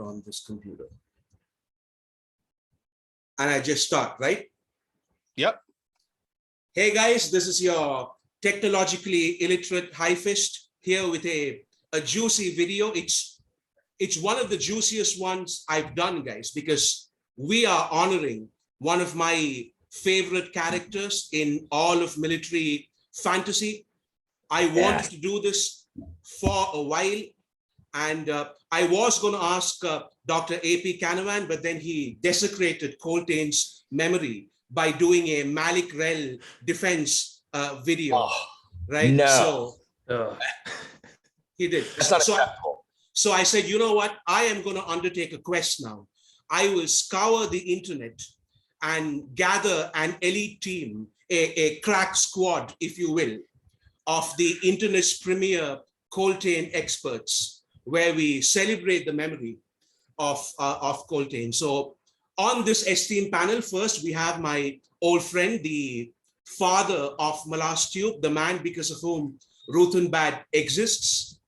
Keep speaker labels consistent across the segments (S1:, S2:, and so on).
S1: on this computer. And I just start, right?
S2: Yep.
S1: Hey guys, this is your technologically illiterate hyphist here with a juicy video. It's one of the juiciest ones I've done, guys, because we are honoring one of my favorite characters in all of military fantasy. I wanted to do this for a while, and I was going to ask Dr. A.P. Canavan, but then he desecrated Coltaine's memory by doing a Malik Rel defense video, right?
S3: No.
S1: So he did.
S3: That's not acceptable.
S1: So I said, you know what? I am going to undertake a quest now. I will scour the internet and gather an elite team, a crack squad, if you will, of the internet's premier Coltaine experts, where we celebrate the memory of Coltaine. So on this esteemed panel, first we have my old friend, the father of Malas Tube, the man because of whom Ruthan Badd exists,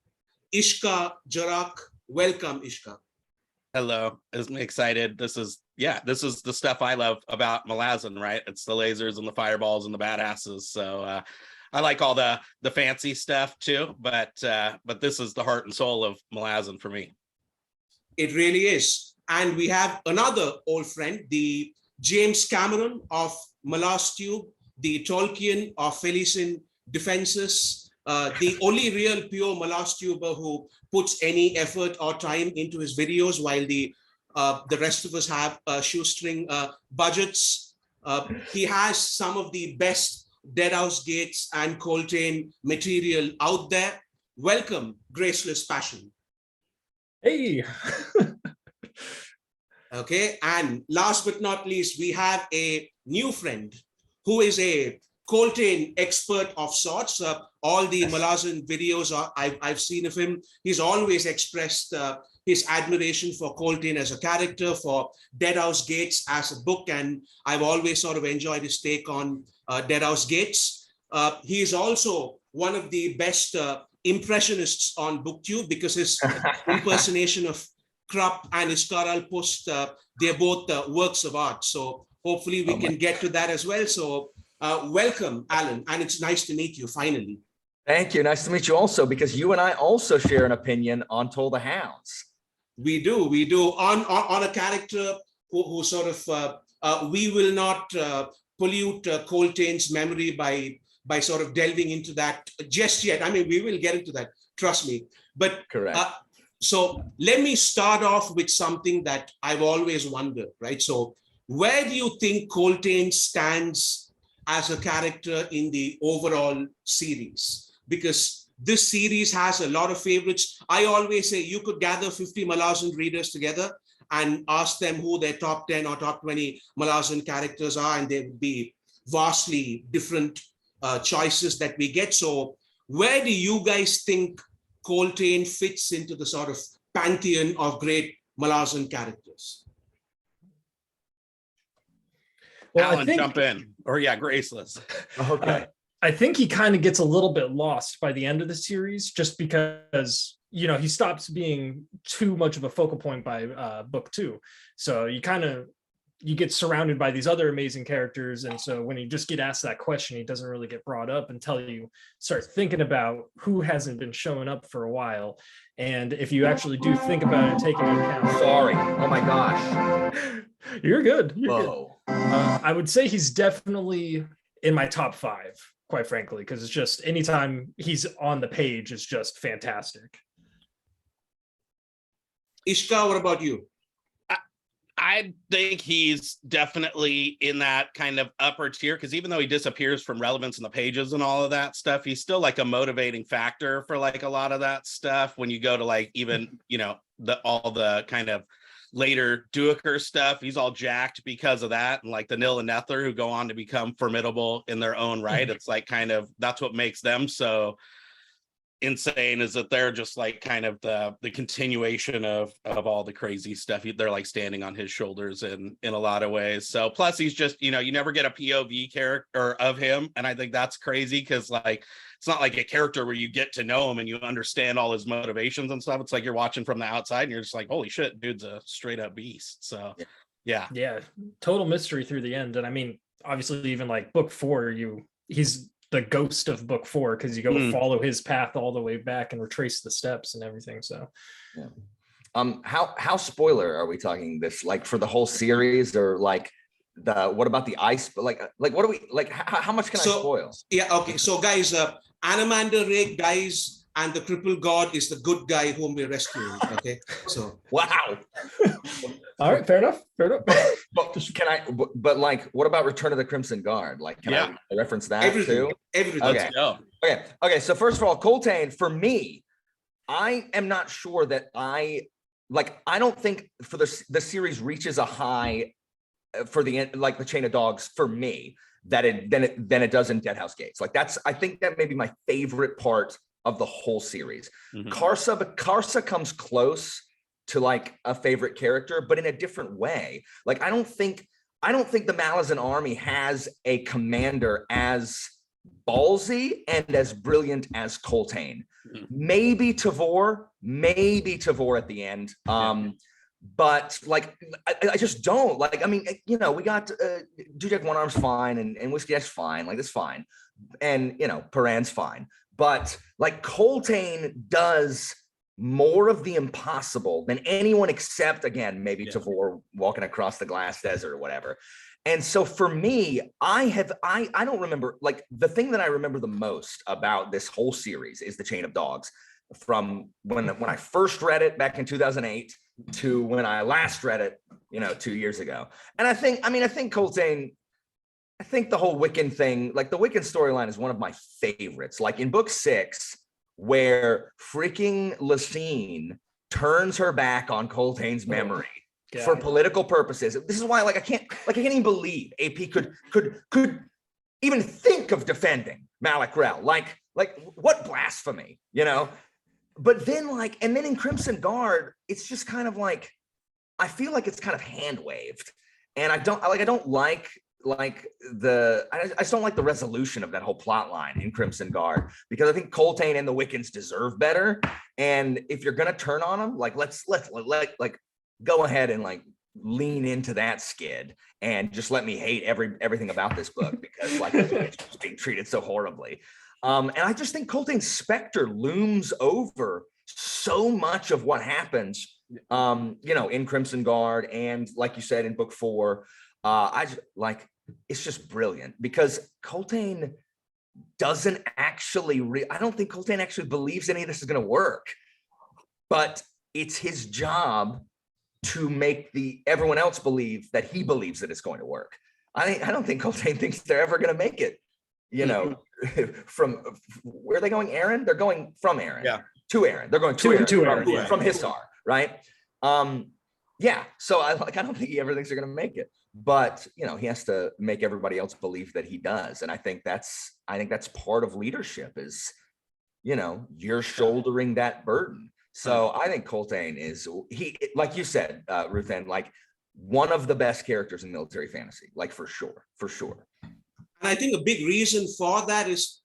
S1: Ishka Jarak. Welcome, Ishka.
S2: Hello, I'm excited. This is the stuff I love about Malazan, right? It's the lasers and the fireballs and the badasses. So I like all the fancy stuff too, but this is the heart and soul of Malazan for me.
S1: It really is. And we have another old friend, the James Cameron of Malas Tube, the Tolkien of Felicin Defenses, the only real pure Malas Tuber who puts any effort or time into his videos, while the rest of us have shoestring budgets. He has some of the best Deadhouse Gates and Coltaine material out there. Welcome, Graceless Passion.
S4: Hey.
S1: Okay, and last but not least, we have a new friend who is a Coltaine expert of sorts. All the Malazan videos I've seen of him. He's always expressed his admiration for Coltaine as a character, for Deadhouse Gates as a book, and I've always sort of enjoyed his take on Deadhouse Gates. He is also one of the best impressionists on BookTube because his impersonation of Krupp and Iskaral Post, they're both works of art. So hopefully we can get to that as well. So welcome, Alan, and it's nice to meet you finally.
S3: Thank you. Nice to meet you also, because you and I also share an opinion on Toll the Hounds.
S1: We do on a character who sort of we will not pollute Coltaine's memory by sort of delving into that just yet. I mean, we will get into that, trust me. But
S3: correct.
S1: So let me start off with something that I've always wondered, right? So where do you think Coltaine stands as a character in the overall series? Because this series has a lot of favorites. I always say you could gather 50 Malazan readers together and ask them who their top 10 or top 20 Malazan characters are, and there would be vastly different choices that we get. So where do you guys think Coltaine fits into the sort of pantheon of great Malazan characters?
S2: Well, Alan, jump in. Or yeah, Graceless.
S3: Okay.
S4: I think he kind of gets a little bit lost by the end of the series, just because, you know, he stops being too much of a focal point by book 2. So you get surrounded by these other amazing characters. And so when you just get asked that question, he doesn't really get brought up until you start thinking about who hasn't been showing up for a while. And if you actually do think about it, taking into account.
S3: Sorry. Oh my gosh.
S4: You're good. You're
S3: good.
S4: I would say he's definitely in my top 5, quite frankly, because it's just anytime he's on the page, it's just fantastic.
S1: Ishka, what about you?
S2: I think he's definitely in that kind of upper tier, because even though he disappears from relevance in the pages and all of that stuff, he's still like a motivating factor for like a lot of that stuff. When you go to like even, you know, all the kind of later Duiker stuff, he's all jacked because of that. And like the Nil and Nethler, who go on to become formidable in their own right. It's like kind of, that's what makes them so insane is that they're just like kind of the continuation of all the crazy stuff. They're like standing on his shoulders in a lot of ways. So plus he's just, you know, you never get a POV character of him, and I think that's crazy because like it's not like a character where you get to know him and you understand all his motivations and stuff. It's like you're watching from the outside and you're just like, holy shit, dude's a straight up beast. So yeah,
S4: total mystery through the end. And I mean, obviously even like book 4, he's the ghost of book 4 because you go follow his path all the way back and retrace the steps and everything. So
S3: how spoiler are we talking this, like for the whole series, or like what about the ice, but like what do we like, how much can I spoil?
S1: Yeah, okay, so guys, Anamander Ray dies and the crippled god is the good guy whom we're rescuing. Okay, so
S3: wow.
S4: All right, fair enough.
S3: But like, what about Return of the Crimson Guard? Like, can I reference that
S1: everything,
S3: too?
S1: everything.
S3: Okay. Okay. So first of all, Coltaine, for me, I am not sure that I don't think for the series reaches a high for the end, like the Chain of Dogs for me, than it does in Deadhouse Gates. Like I think that may be my favorite part of the whole series. Karsa comes close to like a favorite character, but in a different way. Like I don't think the Malazan army has a commander as ballsy and as brilliant as Coltaine. Maybe Tavor at the end. But like I just don't like. I mean, you know, we got Dujek One Arm's fine and Whiskey X's fine. Like that's fine, and you know, Paran's fine. But like Coltaine does more of the impossible than anyone except, again, maybe Tavor walking across the glass desert or whatever. And so for me, I don't remember, like the thing that I remember the most about this whole series is the Chain of Dogs, from when I first read it back in 2008 to when I last read it, you know, 2 years ago. And I think Coltaine, I think the whole Wiccan thing, like the Wiccan storyline is one of my favorites. Like in book 6, where freaking Lysine turns her back on Coltaine's memory for political purposes. This is why, like, I can't even believe AP could even think of defending Malik Rel. Like what blasphemy, you know? But then and then in Crimson Guard, it's just kind of like, I feel like it's kind of hand waved, and I just don't like the resolution of that whole plot line in Crimson Guard, because I think Coltaine and the Wickans deserve better. And if you're gonna turn on them, like let's go ahead and like lean into that skid and just let me hate everything about this book, because like it's just being treated so horribly. And I just think Coltaine's specter looms over so much of what happens, you know, in Crimson Guard, and like you said in book 4. It's just brilliant, because Coltaine doesn't actually I don't think Coltaine actually believes any of this is going to work, but it's his job to make everyone else believe that he believes that it's going to work. I don't think Coltaine thinks they're ever going to make it, you know. From where are they going? Aaron? They're going from Aaron to Aaron. They're going to Aaron from Hissar, right? So I don't think he ever thinks they're going to make it. But you know, he has to make everybody else believe that he does, and I think that's part of leadership, is, you know, you're shouldering that burden. So I think Coltaine is, like you said, Ruthan, like one of the best characters in military fantasy, like for sure.
S1: And I think a big reason for that is,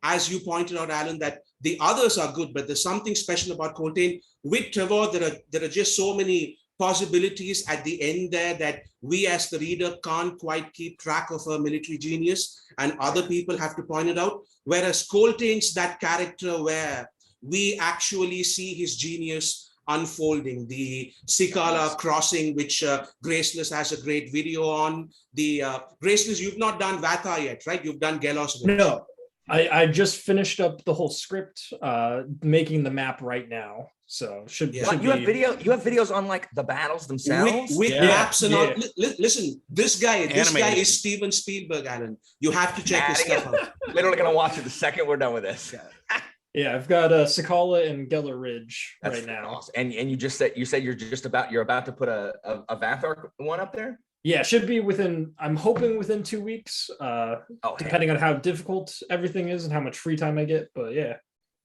S1: as you pointed out, Alan, that the others are good, but there's something special about Coltaine. With Trevor, there are just so many possibilities at the end there that we as the reader can't quite keep track of a military genius, and other people have to point it out. Whereas Coltaine's that character where we actually see his genius unfolding. The Sikala crossing, which Graceless has a great video on. The Graceless, you've not done Vatha yet, right? You've done Gelos.
S4: No, I just finished up the whole script, making the map right now. So should
S3: you have videos on like the battles themselves
S1: with maps and all. Listen, this guy is Steven Spielberg, Alan. You have to check his stuff out.
S3: Literally gonna watch it the second we're done with this.
S4: Yeah, I've got Sakala and Geller Ridge right now.
S3: Awesome. And you said you're about to put a Vathar one up there?
S4: Yeah, should be I'm hoping within 2 weeks, depending on how difficult everything is and how much free time I get. But yeah.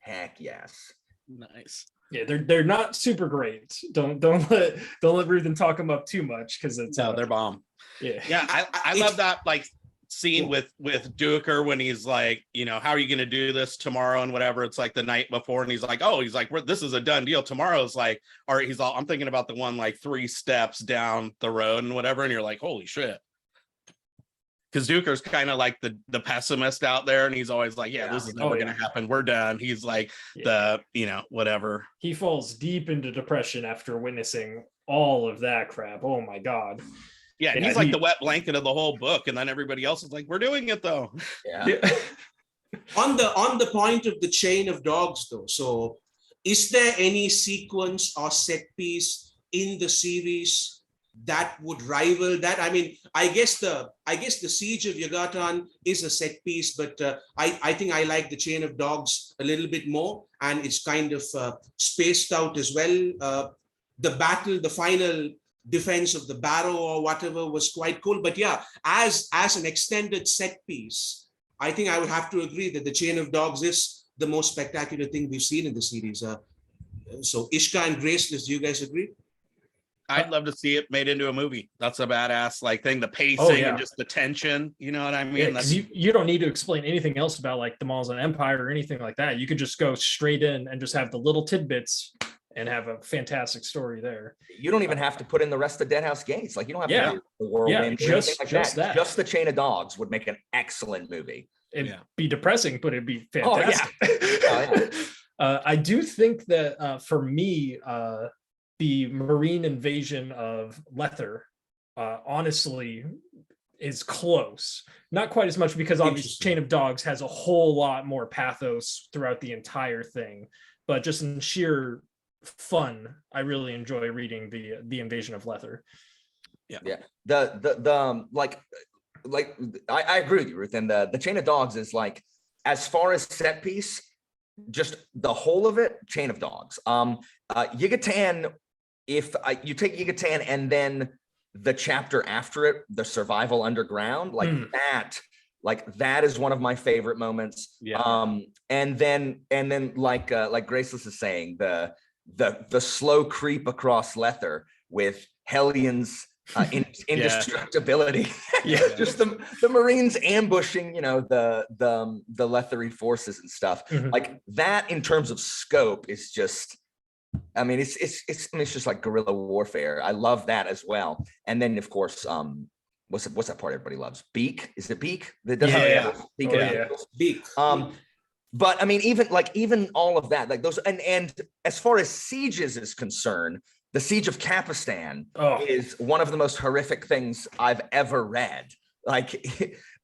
S3: Heck yes.
S2: Nice.
S4: Yeah, they're not super great. Don't let Ruthan talk them up too much because it's
S2: No, they're bomb.
S4: yeah.
S2: Yeah, I love that like scene with Duker when he's like, you know, how are you going to do this tomorrow and whatever. It's like the night before, and he's like, this is a done deal. Tomorrow's like, all right. He's all, I'm thinking about the one like 3 steps down the road and whatever, and you're like, holy shit. Because Duker's kind of like the pessimist out there, and he's always like, this is never going to happen. We're done. He's like whatever.
S4: He falls deep into depression after witnessing all of that crap. Oh my God.
S2: Yeah, and he's like the wet blanket of the whole book, and then everybody else is like, we're doing it though.
S3: Yeah.
S1: On the point of the chain of dogs though, so is there any sequence or set piece in the series that would rival that? I mean, I guess the Siege of Yucatan is a set piece, but I think I like the Chain of Dogs a little bit more, and it's kind of spaced out as well. The final defense of the Barrow or whatever was quite cool. But yeah, as an extended set piece, I think I would have to agree that the Chain of Dogs is the most spectacular thing we've seen in the series. So Ishka and Graceless, do you guys agree?
S2: I'd love to see it made into a movie. That's a badass like thing. The pacing and just the tension. You know what I mean?
S4: Yeah, you don't need to explain anything else about like the Malls and Empire or anything like that. You could just go straight in and just have the little tidbits and have a fantastic story there.
S3: You don't even have to put in the rest of Deadhouse Gates. Like you don't have to do the whirlwind or anything like that. Just the Chain of Dogs would make an excellent movie.
S4: It'd be depressing, but it'd be fantastic. I do think that for me, the Marine invasion of Lether, honestly, is close. Not quite as much because obviously Chain of Dogs has a whole lot more pathos throughout the entire thing, but just in sheer fun, I really enjoy reading the invasion of Lether.
S3: Yeah. I agree with you, Ruth. And the Chain of Dogs is like, as far as set piece, just the whole of it, Chain of Dogs. Yucatan, if you take Yucatan and then the chapter after it, the survival underground, that is one of my favorite moments. And then like Graceless is saying, the slow creep across Lether with Hellions indestructibility. Just the Marines ambushing, the Lethery forces and stuff. Like that in terms of scope is just, I mean, it's just like guerrilla warfare. I love that as well. And then of course, what's that part everybody loves? Beak? Is it Beak? Beak. But I mean, even all of that, like those, and as far as sieges is concerned, the Siege of Capistan is one of the most horrific things I've ever read. Like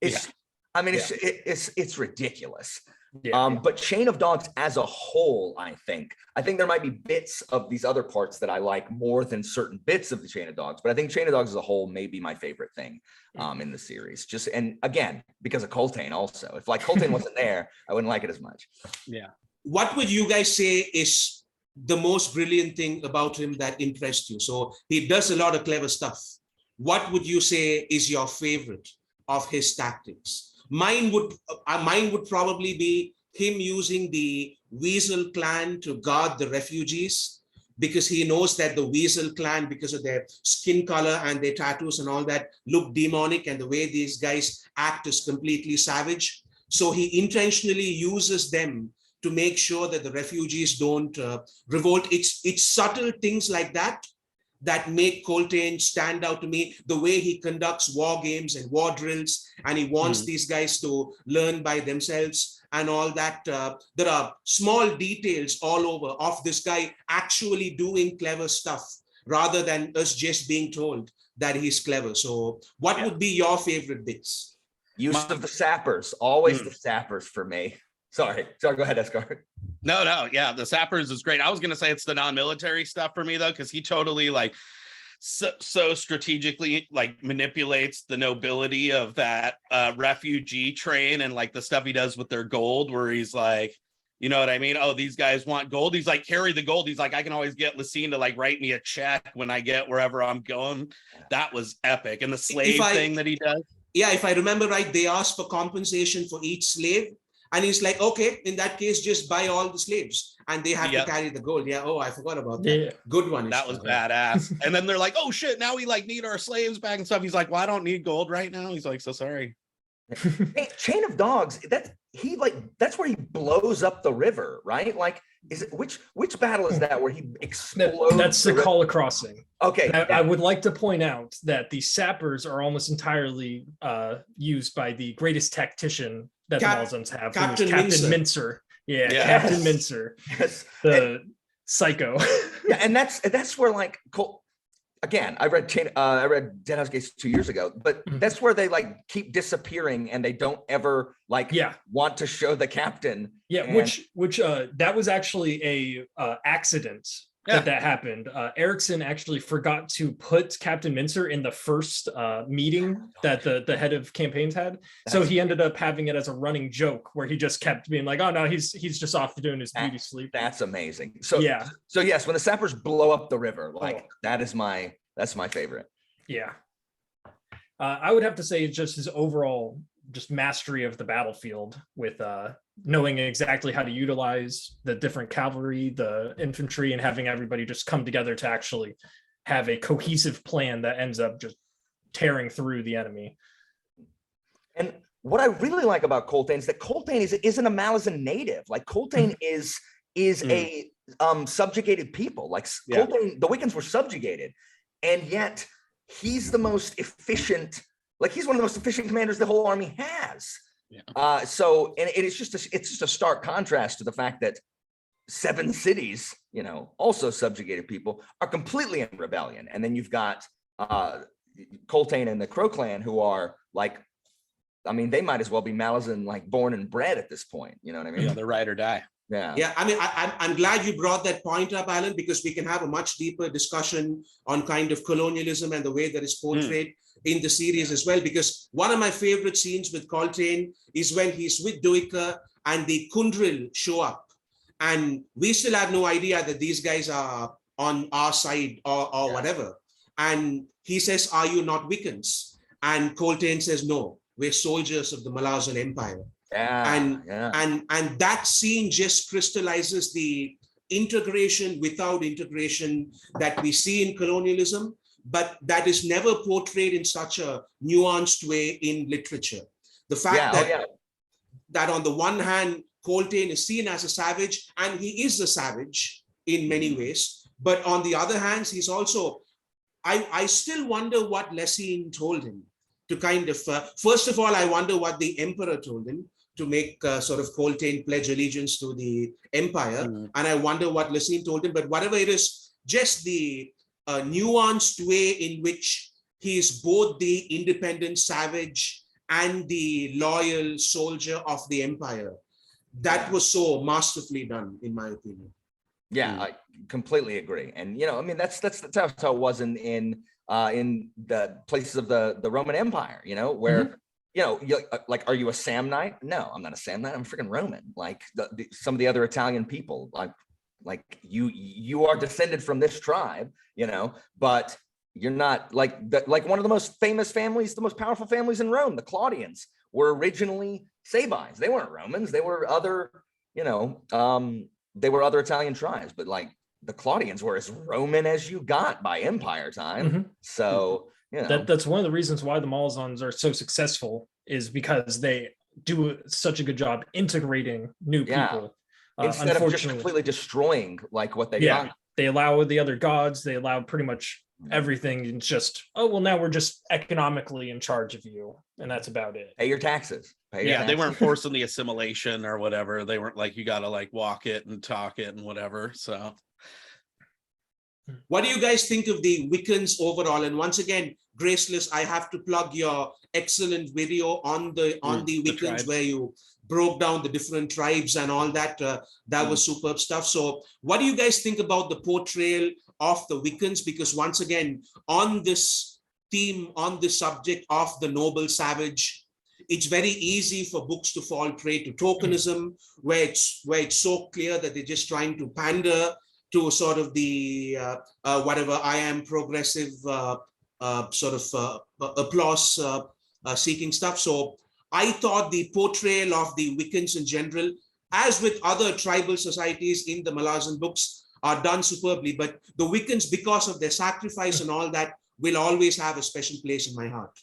S3: it's ridiculous. But Chain of Dogs as a whole, I think there might be bits of these other parts that I like more than certain bits of the Chain of Dogs, but I think Chain of Dogs as a whole may be my favorite thing in the series. Just, and again, because of Coltaine also. If like Coltaine wasn't there, I wouldn't like it as much.
S2: Yeah.
S1: What would you guys say is the most brilliant thing about him that impressed you? So he does a lot of clever stuff. What would you say is your favorite of his tactics? Mine would probably be him using the Weasel clan to guard the refugees, because he knows that the Weasel clan, because of their skin color and their tattoos and all that, look demonic, and the way these guys act is completely savage. So he intentionally uses them to make sure that the refugees don't revolt. It's subtle things like that make Coltaine stand out to me. The way he conducts war games and war drills, and he wants these guys to learn by themselves and all that. There are small details all over of this guy actually doing clever stuff rather than us just being told that he's clever. So what would be your favorite bits?
S3: Use of the sappers, always the sappers for me. Sorry, go ahead, Escar.
S2: No, yeah, the sappers is great. I was gonna say it's the non-military stuff for me though, because he totally like so strategically like manipulates the nobility of that refugee train, and like the stuff he does with their gold, where he's like, you know what I mean? Oh, these guys want gold. He's like, carry the gold. He's like, I can always get Lysine to like write me a check when I get wherever I'm going. That was epic. And the slave thing that he does.
S1: Yeah, if I remember right, they asked for compensation for each slave. And he's like, okay, in that case, just buy all the slaves. And they have to carry the gold. Yeah. Oh, I forgot about that.
S4: Yeah.
S1: Good one.
S2: That was badass. And then they're like, oh shit, now we like need our slaves back and stuff. He's like, well, I don't need gold right now. He's like, so sorry.
S3: Hey, Chain of Dogs, that's where he blows up the river, right? Like, is it which battle is that where he explodes?
S4: That's the Kala Crossing.
S3: Okay.
S4: I would like to point out that the sappers are almost entirely used by the greatest tactician that the Malazans have,
S1: Captain
S4: Mincer. Yeah,
S3: Yes.
S4: Captain Mincer,
S3: Yes.
S4: the psycho.
S3: Yeah, and that's where like again, I read Deadhouse Gates 2 years ago, but that's where they like keep disappearing and they don't ever like want to show the captain.
S4: Yeah, which that was actually a accident that happened. Erickson actually forgot to put Captain Mincer in the first meeting that the head of campaigns had. So he ended up having it as a running joke where he just kept being like, oh no, he's just off doing his beauty sleep.
S3: That's amazing. So yes, when the sappers blow up the river, like that's my favorite.
S4: Yeah. I would have to say it's just his overall just mastery of the battlefield with knowing exactly how to utilize the different cavalry, the infantry, and having everybody just come together to actually have a cohesive plan that ends up just tearing through the enemy.
S3: And what I really like about Coltaine is that Coltaine isn't a Malazan native. Like Coltaine is a subjugated people. Like Coltaine, the Wickans were subjugated, and yet he's the most efficient. Like he's one of the most efficient commanders the whole army has. Yeah. So it's just a stark contrast to the fact that 7 cities, also subjugated people, are completely in rebellion. And then you've got Coltaine and the Crow clan, who are like, I mean, they might as well be Malazan, like born and bred at this point. You know what I mean?
S2: Yeah, they're ride or die.
S3: Yeah.
S1: Yeah. I mean, I'm glad you brought that point up, Alan, because we can have a much deeper discussion on kind of colonialism and the way that is portrayed in the series as well. Because one of my favorite scenes with Coltaine is when he's with Duiker and the Kundril show up, and we still have no idea that these guys are on our side or whatever. And he says, "Are you not Wickans?" And Coltaine says, "No, we're soldiers of the Malazan Empire." And that scene just crystallizes the integration without integration that we see in colonialism, but that is never portrayed in such a nuanced way in literature. The fact that on the one hand, Coltaine is seen as a savage, and he is a savage in many ways, but on the other hand, he's also, I still wonder what Lessene told him to kind of, first of all, I wonder what the emperor told him to make sort of Coltaine pledge allegiance to the empire. And I wonder what Lessene told him, but whatever it is, just the nuanced way in which he is both the independent savage and the loyal soldier of the empire. That was so masterfully done, in my opinion.
S3: Yeah, I completely agree. And, I mean, that's how it was in the places of the Roman Empire, where, like, are you a Samnite? No, I'm not a Samnite. I'm a freaking Roman. Like some of the other Italian people, like you are descended from this tribe, but you're not like one of the most famous families, the most powerful families in Rome. The Claudians were originally Sabines. They weren't Romans. They were other, they were other Italian tribes, but like the Claudians were as Roman as you got by empire time. So,
S4: that's one of the reasons why the Malazans are so successful, is because they do such a good job integrating new people.
S3: Instead of just completely destroying like what they got.
S4: They allow the other gods, they allow pretty much everything. It's just, oh, well, now we're just economically in charge of you. And that's about it.
S3: Pay your taxes.
S2: They weren't forcing the assimilation or whatever. They weren't like, you got to like walk it and talk it and whatever. So
S1: what do you guys think of the Wickans overall? And once again, Graceless, I have to plug your excellent video on the Wickans, where you broke down the different tribes and all that. That was superb stuff. So what do you guys think about the portrayal of the Wickans? Because once again, on this theme, on this subject of the noble savage, it's very easy for books to fall prey to tokenism, where it's so clear that they're just trying to pander to sort of the whatever I am progressive sort of applause seeking stuff. So I thought the portrayal of the Wickans in general, as with other tribal societies in the Malazan books, are done superbly. But the Wickans, because of their sacrifice and all that, will always have a special place in my heart.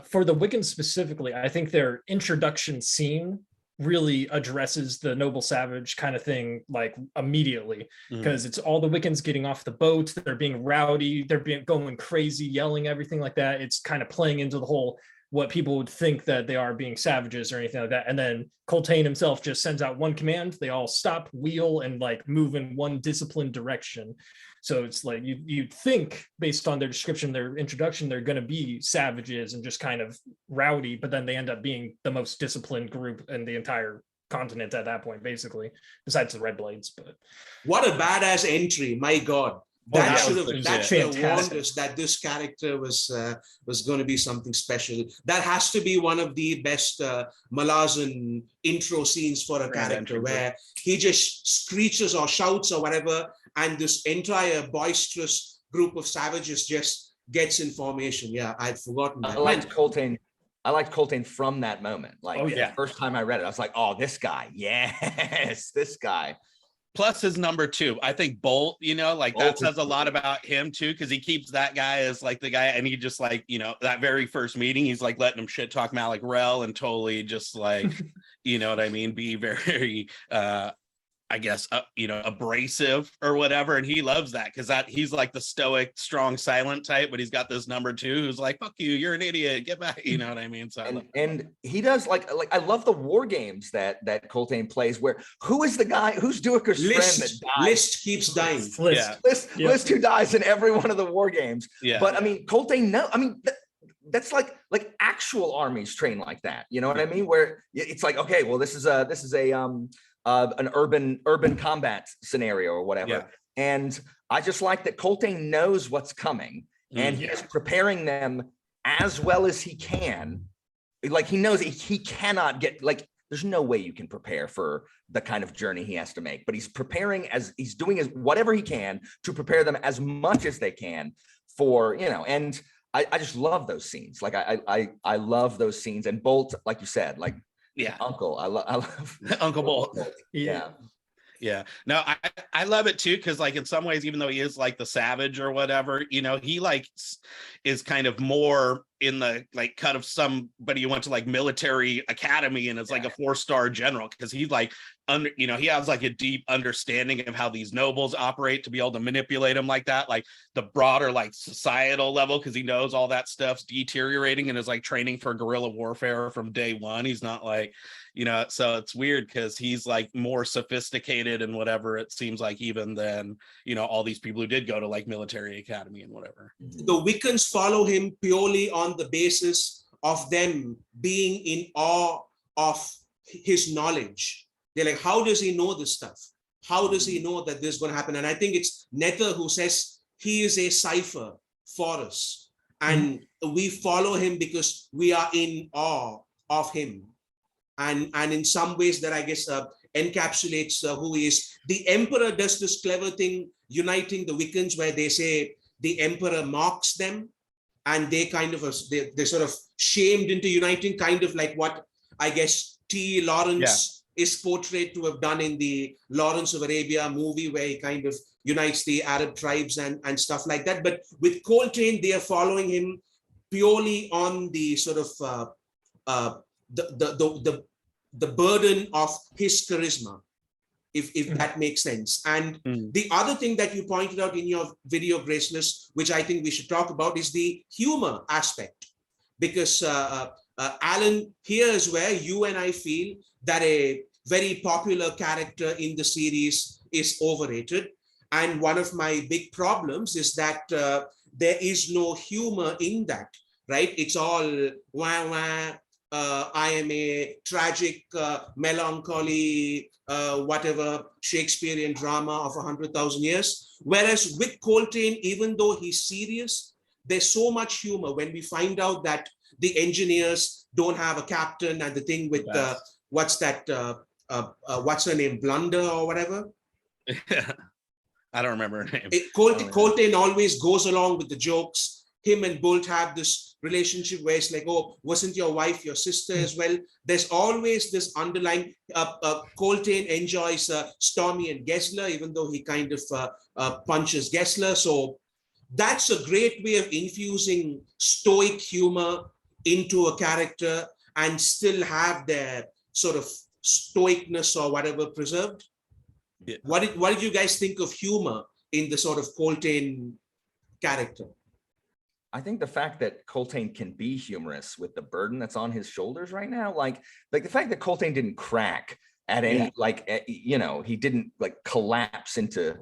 S4: For the Wiccans specifically, I think their introduction scene really addresses the noble savage kind of thing like immediately, because it's all the Wiccans getting off the boat, they're being rowdy, they're being going crazy, yelling, everything like that. It's kind of playing into the whole what people would think that they are being savages or anything like that. And then Coltaine himself just sends out one command, they all stop, wheel, and like move in one disciplined direction. So it's like you'd think, based on their description, their introduction, they're going to be savages and just kind of rowdy, but then they end up being the most disciplined group in the entire continent at that point, basically, besides the Red Blades. But
S1: what a badass entry, my God. That should have warned us that this character was going to be something special. That has to be one of the best Malazan intro scenes for a character, where he just screeches or shouts or whatever, and this entire boisterous group of savages just gets in formation. Yeah, I'd forgotten that.
S3: I liked Coltaine from that moment. Like the first time I read it, I was like, oh, this guy. Yes, this guy.
S2: Plus his number 2, I think Bolt, that says a lot about him too, because he keeps that guy as like the guy, and he just like, that very first meeting, he's like letting him shit talk Malik Rel and totally just like, you know what I mean, be very I guess abrasive or whatever, and he loves that because he's like the stoic, strong, silent type, but he's got this number 2 who's like, fuck you, you're an idiot, get back, you know what I mean? So
S3: and he does like I love the war games that Coltaine plays, where who is the guy who's Duiker's friend that dies?
S1: List keeps dying.
S3: List who dies in every one of the war games. But I mean, Coltaine, that's like actual armies train like that, you know what I mean? Where it's like, okay, well, this is an urban combat scenario or whatever. And I just like that Coltaine knows what's coming, and he is preparing them as well as he can. Like he knows he cannot get, like, there's no way you can prepare for the kind of journey he has to make, but he's preparing, as he's doing whatever he can to prepare them as much as they can for, and I just love those scenes. Like I love those scenes. And Bolt, like you said, like, Uncle, I love
S2: Uncle Bolt.
S3: Yeah.
S2: No, I love it too, because like in some ways, even though he is like the savage or whatever, he like is kind of more in the like cut of somebody who went to like military academy and is like a 4-star general, because he's like he has like a deep understanding of how these nobles operate to be able to manipulate them like that, like the broader like societal level, because he knows all that stuff's deteriorating and is like training for guerrilla warfare from day one. He's not like, so it's weird because he's like more sophisticated and whatever, it seems like, even than all these people who did go to like military academy and whatever.
S1: The Wiccans follow him purely on the basis of them being in awe of his knowledge. They're like, how does he know this stuff? How does he know that this is going to happen? And I think it's Nether who says he is a cipher for us, and we follow him because we are in awe of him. And in some ways that I guess encapsulates who he is. The Emperor does this clever thing, uniting the Wiccans, where they say the Emperor mocks them, and they kind of they're sort of shamed into uniting, kind of like what I guess T. Lawrence is portrayed to have done in the Lawrence of Arabia movie, where he kind of unites the Arab tribes and stuff like that. But with Coltaine, they are following him purely on the sort of the burden of his charisma, if that makes sense. And the other thing that you pointed out in your video, Graceless, which I think we should talk about, is the humor aspect. Because Alan, here is where you and I feel that a very popular character in the series is overrated. And one of my big problems is that there is no humor in that, right? It's all wah wah. I am a tragic, melancholy, whatever Shakespearean drama of 100,000 years. Whereas with Coltaine, even though he's serious, there's so much humor when we find out that the engineers don't have a captain, and the thing with what's her name, Blunder or whatever.
S2: I don't remember her name.
S1: Coltaine always goes along with the jokes. him and Bolt have this relationship where it's like, oh, wasn't your wife your sister as well? There's always this underlying, Coltaine enjoys Stormy and Gessler, even though he kind of punches Gessler. So that's a great way of infusing stoic humor into a character and still have their sort of stoicness or whatever preserved.
S2: Yeah.
S1: What did you guys think of humor in the sort of Coltaine character?
S3: I think the fact that Coltaine can be humorous with the burden that's on his shoulders right now, like the fact that Coltaine didn't crack at any, he didn't like collapse into,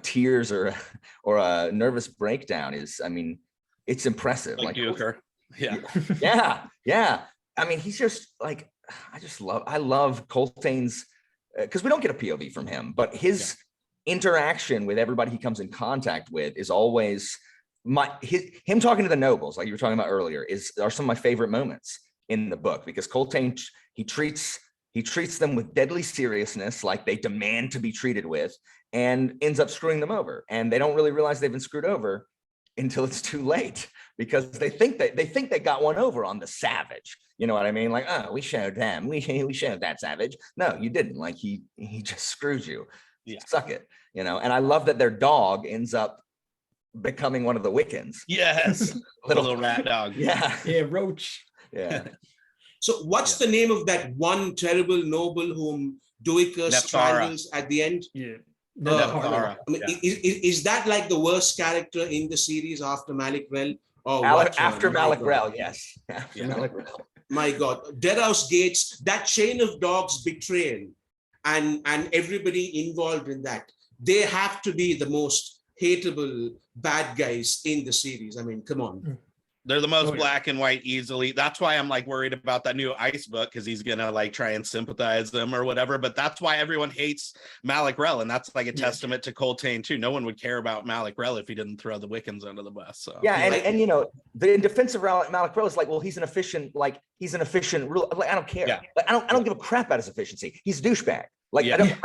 S3: tears or a nervous breakdown is, I mean, it's impressive.
S2: Like Euchre.
S3: Yeah. Yeah. I mean, he's just like, I love Coltaine's, because we don't get a POV from him, but his interaction with everybody he comes in contact with is always him talking to the nobles, like you were talking about earlier, are some of my favorite moments in the book, because Coltaine, he treats them with deadly seriousness, like they demand to be treated with, and ends up screwing them over. And they don't really realize they've been screwed over until it's too late, because they think they got one over on the savage. You know what I mean? Like, oh, we showed them. We showed that savage. No, you didn't. Like he just screwed you. Yeah. Suck it. And I love that their dog ends up becoming one of the Wickans.
S2: Yes. little rat dog.
S3: Yeah.
S4: Yeah, Roach.
S3: Yeah.
S1: So what's the name of that one terrible noble whom Duicus strangles at the end?
S4: Yeah.
S1: I mean, is that like the worst character in the series after Malik Rel? Or
S3: after Malik Rel, yes. Malik Rel.
S1: My God, Deadhouse Gates, that chain of dogs betrayal, and everybody involved in that, they have to be the most hateable bad guys in the series. I mean, come on.
S2: They're the most black and white easily. That's why I'm like worried about that new Ice book, because he's gonna like try and sympathize them or whatever. But that's why everyone hates Malik Rel, and that's like a testament to Coltaine too. No one would care about Malik Rel if he didn't throw the Wickans under the bus. So
S3: yeah, and the defense of Malik Rel is like, well, he's an efficient rule. Like, I don't care. Yeah. Like, I don't give a crap about his efficiency. He's a douchebag. Like I don't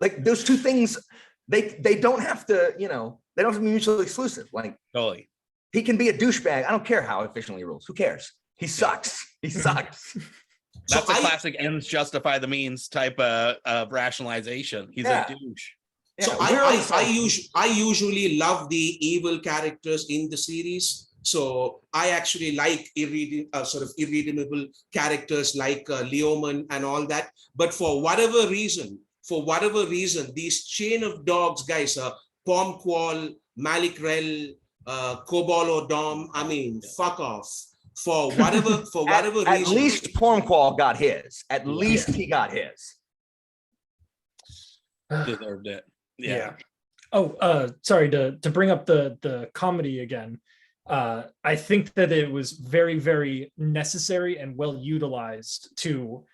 S3: like those two things. They don't have to, they don't have to be mutually exclusive. Like
S2: totally.
S3: He can be a douchebag. I don't care how efficiently he rules. Who cares? He sucks. He sucks.
S2: That's a classic ends justify the means type of rationalization. He's a douche.
S1: So I usually love the evil characters in the series. So I actually like irredeemable characters like Leoman and all that. But for whatever reason, these chain of dogs guys are Pomqual, Malik Rel, Cobolo Dom, I mean, fuck off. For whatever reason.
S3: At least Pormqual got his. At least he got his.
S2: Deserved it. Yeah.
S4: Oh, sorry to bring up the comedy again. I think that it was very, very necessary and well utilized to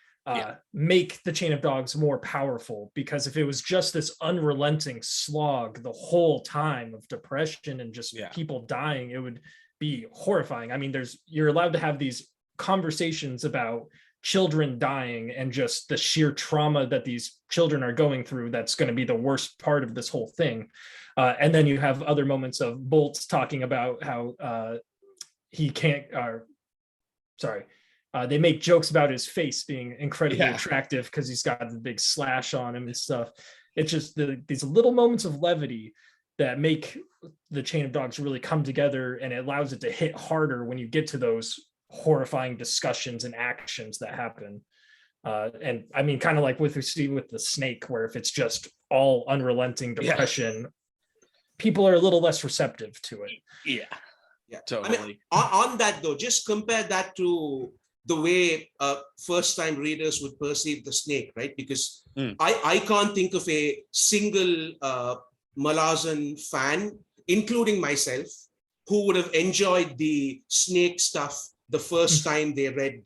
S4: make the chain of dogs more powerful, because if it was just this unrelenting slog the whole time of depression and just people dying, it would be horrifying. I mean, you're allowed to have these conversations about children dying and just the sheer trauma that these children are going through. That's going to be the worst part of this whole thing. And then you have other moments of Bolt's talking about how he can't, they make jokes about his face being incredibly attractive because he's got the big slash on him and stuff. It's just these little moments of levity that make the chain of dogs really come together, and it allows it to hit harder when you get to those horrifying discussions and actions that happen. And I mean, kind of like what we see with the snake, where if it's just all unrelenting depression, people are a little less receptive to it.
S1: Yeah,
S2: totally.
S1: I mean, on that though, just compare that to the way first-time readers would perceive the snake, right? Because I can't think of a single Malazan fan, including myself, who would have enjoyed the snake stuff the first time they read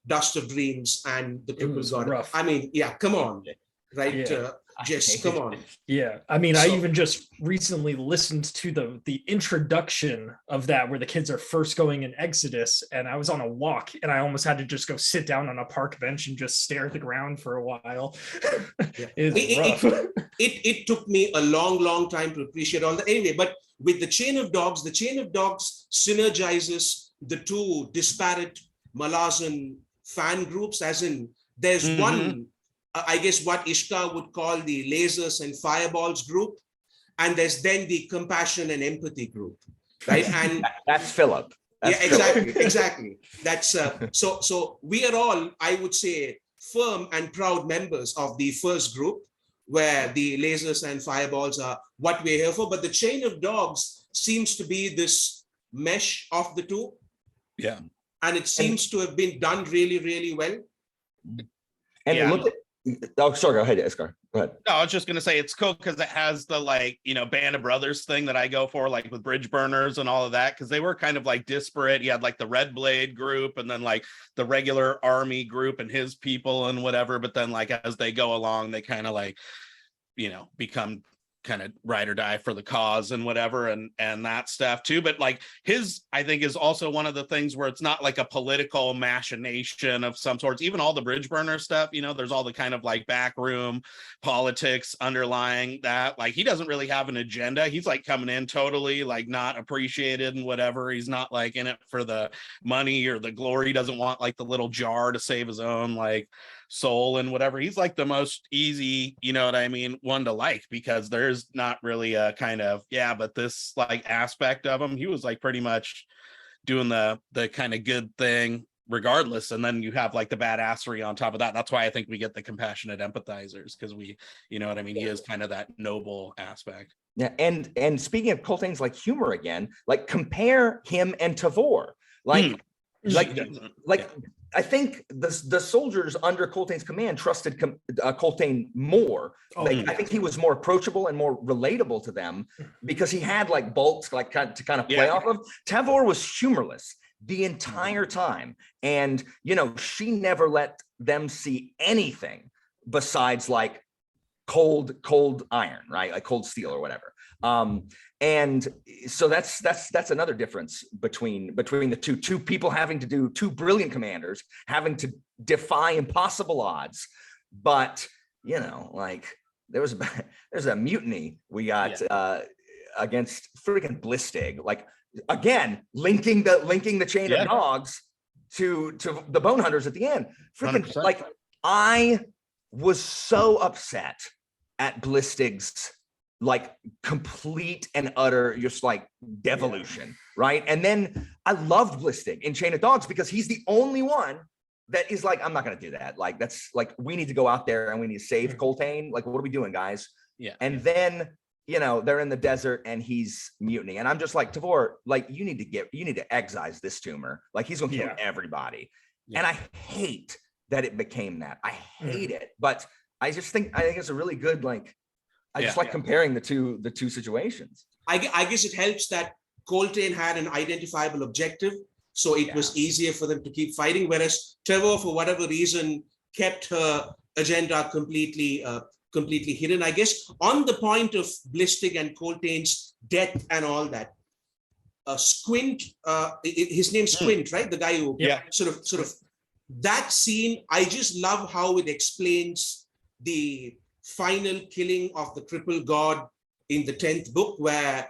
S1: Dust of Dreams and The Crippled God. I mean, come on, right? Just come on.
S4: Yeah, I mean, I
S1: So-
S4: even just recently listened to the introduction of that where the kids are first going in Exodus, and I was on a walk and I almost had to just go sit down on a park bench and just stare at the ground for a while. It's rough.
S1: It took me a long time to appreciate all that. Anyway, but with the chain of dogs synergizes the two disparate Malazan fan groups, as in there's one, I guess what Ishka would call the lasers and fireballs group, and there's then the compassion and empathy group, right? And
S3: That's Philip. That's
S1: exactly. That's so we are all, I would say, firm and proud members of the first group, where the lasers and fireballs are what we're here for. But the chain of dogs seems to be this mesh of the two.
S2: Yeah.
S1: And it seems to have been done really well.
S3: And
S2: Yeah.
S3: look at, oh, sorry, go ahead, Iskar. Go ahead.
S2: No, I was just gonna say it's cool because it has the like, you know, Band of Brothers thing that I go for, like with Bridge Burners and all of that, because they were kind of like disparate. You had like the Red Blade group and then like the regular army group and his people and whatever. But then like as they go along, they kind of like, you know, become kind of ride or die for the cause and whatever and that stuff too. But like his, I think, is also one of the things where it's not like a political machination of some sorts. Even all the Bridge Burner stuff, you know, there's all the kind of like backroom politics underlying that. Like he doesn't really have an agenda. He's like coming in totally like not appreciated and whatever. He's not like in it for the money or the glory. He doesn't want like the little jar to save his own like soul and whatever. He's like the most easy, you know what I mean, one to like, because there's not really a kind of, yeah, but this like aspect of him, he was like pretty much doing the kind of good thing regardless. And then you have like the badassery on top of that. That's why I think we get the compassionate empathizers, because we, you know what I mean, he is kind of that noble aspect.
S3: Yeah, and speaking of Coltaine's like humor again, like compare him and Tavor. Like I think the soldiers under Coltaine's command trusted Coltaine more. I think he was more approachable and more relatable to them because he had like bolts like to kind of play off of. Tavor was humorless the entire time, and you know, she never let them see anything besides like cold iron, right? Like cold steel or whatever. And so that's another difference between the two people having to do, two brilliant commanders having to defy impossible odds. But you know, like there's a mutiny we got against freaking Blistig. Like again, linking the chain of dogs to the bone hunters at the end. Freaking
S2: 100%.
S3: Like I was so upset at Blistig's like complete and utter just like devolution, right? And then I loved Blistig in Chain of Dogs because he's the only one that is like, I'm not gonna do that. Like that's like, we need to go out there and we need to save Coltaine. Like, what are we doing, guys?
S2: Yeah.
S3: And then, you know, they're in the desert and he's mutiny. And I'm just like, Tavor, like you need to excise this tumor. Like he's gonna kill everybody. Yeah. And I hate that it became that. I hate it. But I think it's a really good, like, I just like comparing the two situations.
S1: I guess it helps that Coltaine had an identifiable objective, so it was easier for them to keep fighting, whereas Trevor, for whatever reason, kept her agenda completely hidden. I guess on the point of Blistig and Coltaine's death and all that, Squint, his name's Squint, right? The guy who sort of that scene, I just love how it explains the final killing of the triple god in the 10th book, where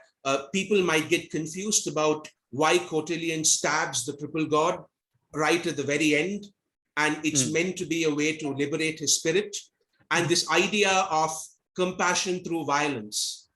S1: people might get confused about why Cotillion stabs the triple god right at the very end, and it's meant to be a way to liberate his spirit. And this idea of compassion through violence,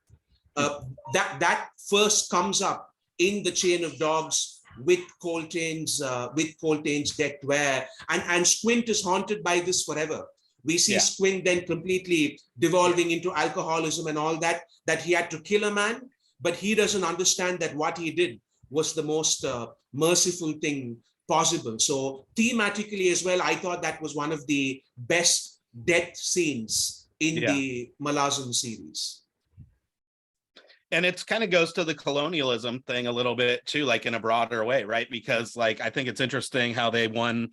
S1: that first comes up in the Chain of Dogs with Coltaine's death, where and Squint is haunted by this forever. We see Squint then completely devolving into alcoholism and all that he had to kill a man, but he doesn't understand that what he did was the most merciful thing possible. So thematically as well, I thought that was one of the best death scenes in the Malazan series.
S2: And it kind of goes to the colonialism thing a little bit too, like in a broader way, right? Because like, I think it's interesting how they won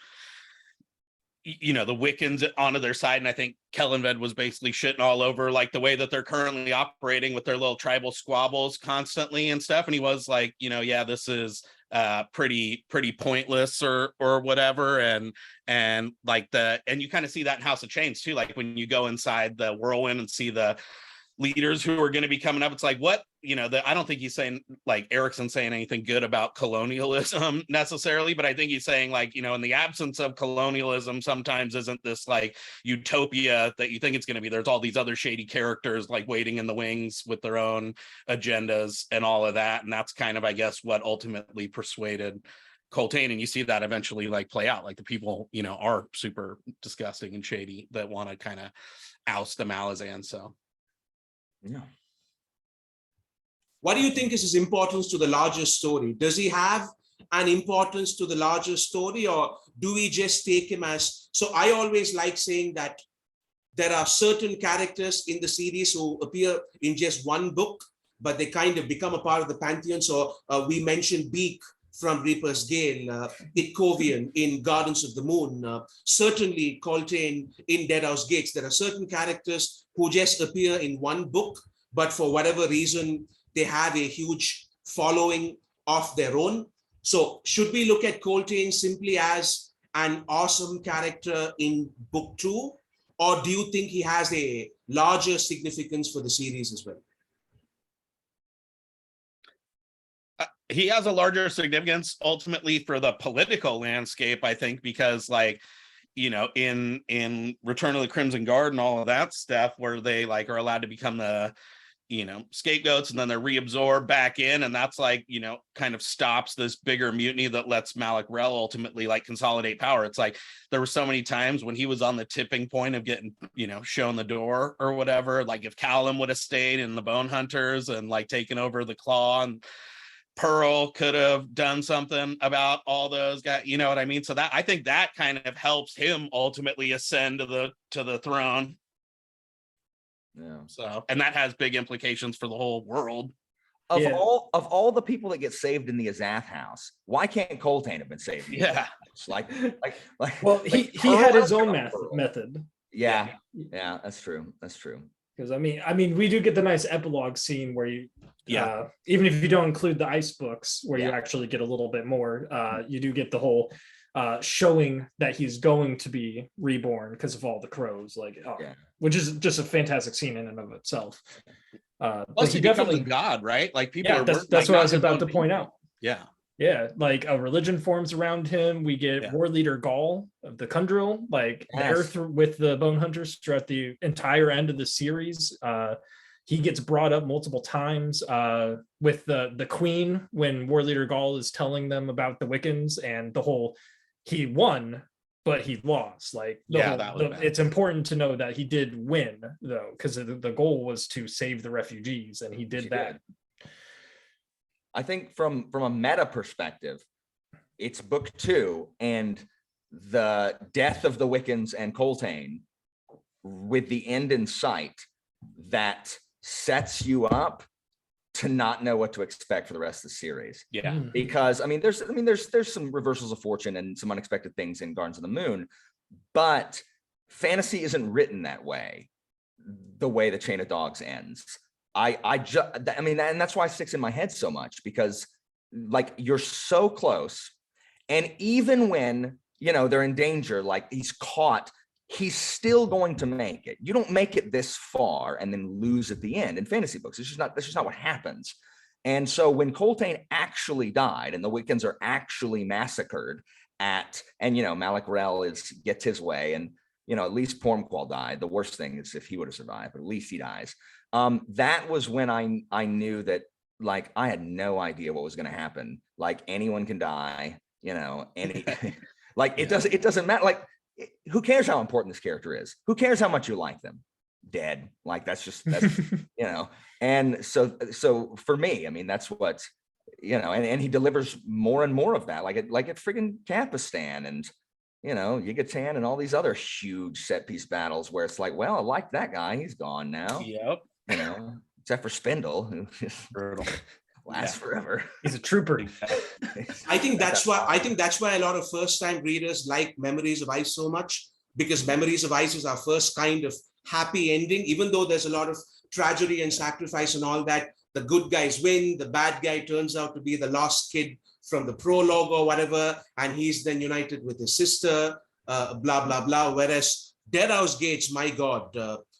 S2: the Wickans onto their side. And I think Kellenved was basically shitting all over like the way that they're currently operating with their little tribal squabbles constantly and stuff. And he was like, yeah, this is pretty pointless or whatever. And you kind of see that in House of Chains too. Like when you go inside the whirlwind and see the leaders who are going to be coming up, it's like, what, I don't think he's saying like Erickson saying anything good about colonialism necessarily, but I think he's saying like, in the absence of colonialism, sometimes isn't this like utopia that you think it's going to be. There's all these other shady characters like waiting in the wings with their own agendas and all of that. And that's kind of, I guess, what ultimately persuaded Coltaine, and you see that eventually like play out. Like the people, are super disgusting and shady that want to kind of oust the Malazan. So
S3: yeah.
S1: What do you think is his importance to the larger story? Does he have an importance to the larger story, or do we just take him as... So I always like saying that there are certain characters in the series who appear in just one book, but they kind of become a part of the pantheon. So we mentioned Beak from Reaper's Gale, Itkovian in Gardens of the Moon, certainly Coltaine in Deadhouse Gates. There are certain characters who just appear in one book, but for whatever reason, they have a huge following of their own. So should we look at Coltaine simply as an awesome character in book 2, or do you think he has a larger significance for the series as well?
S2: He has a larger significance ultimately for the political landscape, I think, because like, in Return of the Crimson Guard and all of that stuff, where they like are allowed to become the scapegoats, and then they're reabsorbed back in, and that's like, kind of stops this bigger mutiny that lets Malak Rel ultimately like consolidate power. It's like there were so many times when he was on the tipping point of getting, shown the door or whatever. Like if Callum would have stayed in the Bone Hunters and like taken over the Claw, and Pearl could have done something about all those guys, you know what I mean? So that, I think that kind of helps him ultimately ascend to the throne.
S3: Yeah.
S2: So, and that has big implications for the whole world.
S3: Of all the people that get saved in the Azath house, why can't Coltaine have been saved?
S2: Yeah.
S3: Like,
S4: well, he had his own method.
S3: Yeah, that's true.
S4: Because I mean, we do get the nice epilogue scene where you,
S2: Yeah.
S4: Even if you don't include the ice books, where you actually get a little bit more, you do get the whole showing that he's going to be reborn because of all the crows, which is just a fantastic scene in and of itself.
S2: Plus, he becomes a god, right? Like people are.
S4: That's what I was about to point out.
S2: Yeah.
S4: Yeah, like a religion forms around him. We get War Leader Gaul of the Kundril, there with the Bone Hunters throughout the entire end of the series. He gets brought up multiple times with the Queen when War Leader Gaul is telling them about the Wickans and the whole he won, but he lost. It's important to know that he did win though, because the goal was to save the refugees, and he did that.
S3: I think from a meta perspective, it's book 2 and the death of the Wickans and Coltaine with the end in sight that sets you up to not know what to expect for the rest of the series.
S2: Yeah.
S3: Because there's some reversals of fortune and some unexpected things in Gardens of the Moon, but fantasy isn't written that way, the way the Chain of Dogs ends. And that's why it sticks in my head so much, because like you're so close, and even when they're in danger, like he's caught, he's still going to make it. You don't make it this far and then lose at the end in fantasy books. That's just not what happens. And so when Coltaine actually died and the Wickans are actually massacred Malak Rel gets his way, and at least Pormqual died. The worst thing is if he would have survived, but at least he dies. That was when I knew that like I had no idea what was going to happen. Like anyone can die, it doesn't matter. Like who cares how important this character is? Who cares how much you like them? Dead. Like that's and so for me, that's what, and he delivers more and more of that, like at friggin' Capistan and Yucatan and all these other huge set piece battles where it's like, well, I like that guy. He's gone now.
S2: Yep.
S3: Except for Spindle, who just
S2: brutal.
S3: lasts forever.
S4: He's a trooper.
S1: I think that's why a lot of first-time readers like Memories of Ice so much, because Memories of Ice is our first kind of happy ending, even though there's a lot of tragedy and sacrifice and all that. The good guys win, the bad guy turns out to be the lost kid from the prologue or whatever, and he's then united with his sister, blah, blah, blah. Whereas Deadhouse Gates, my God,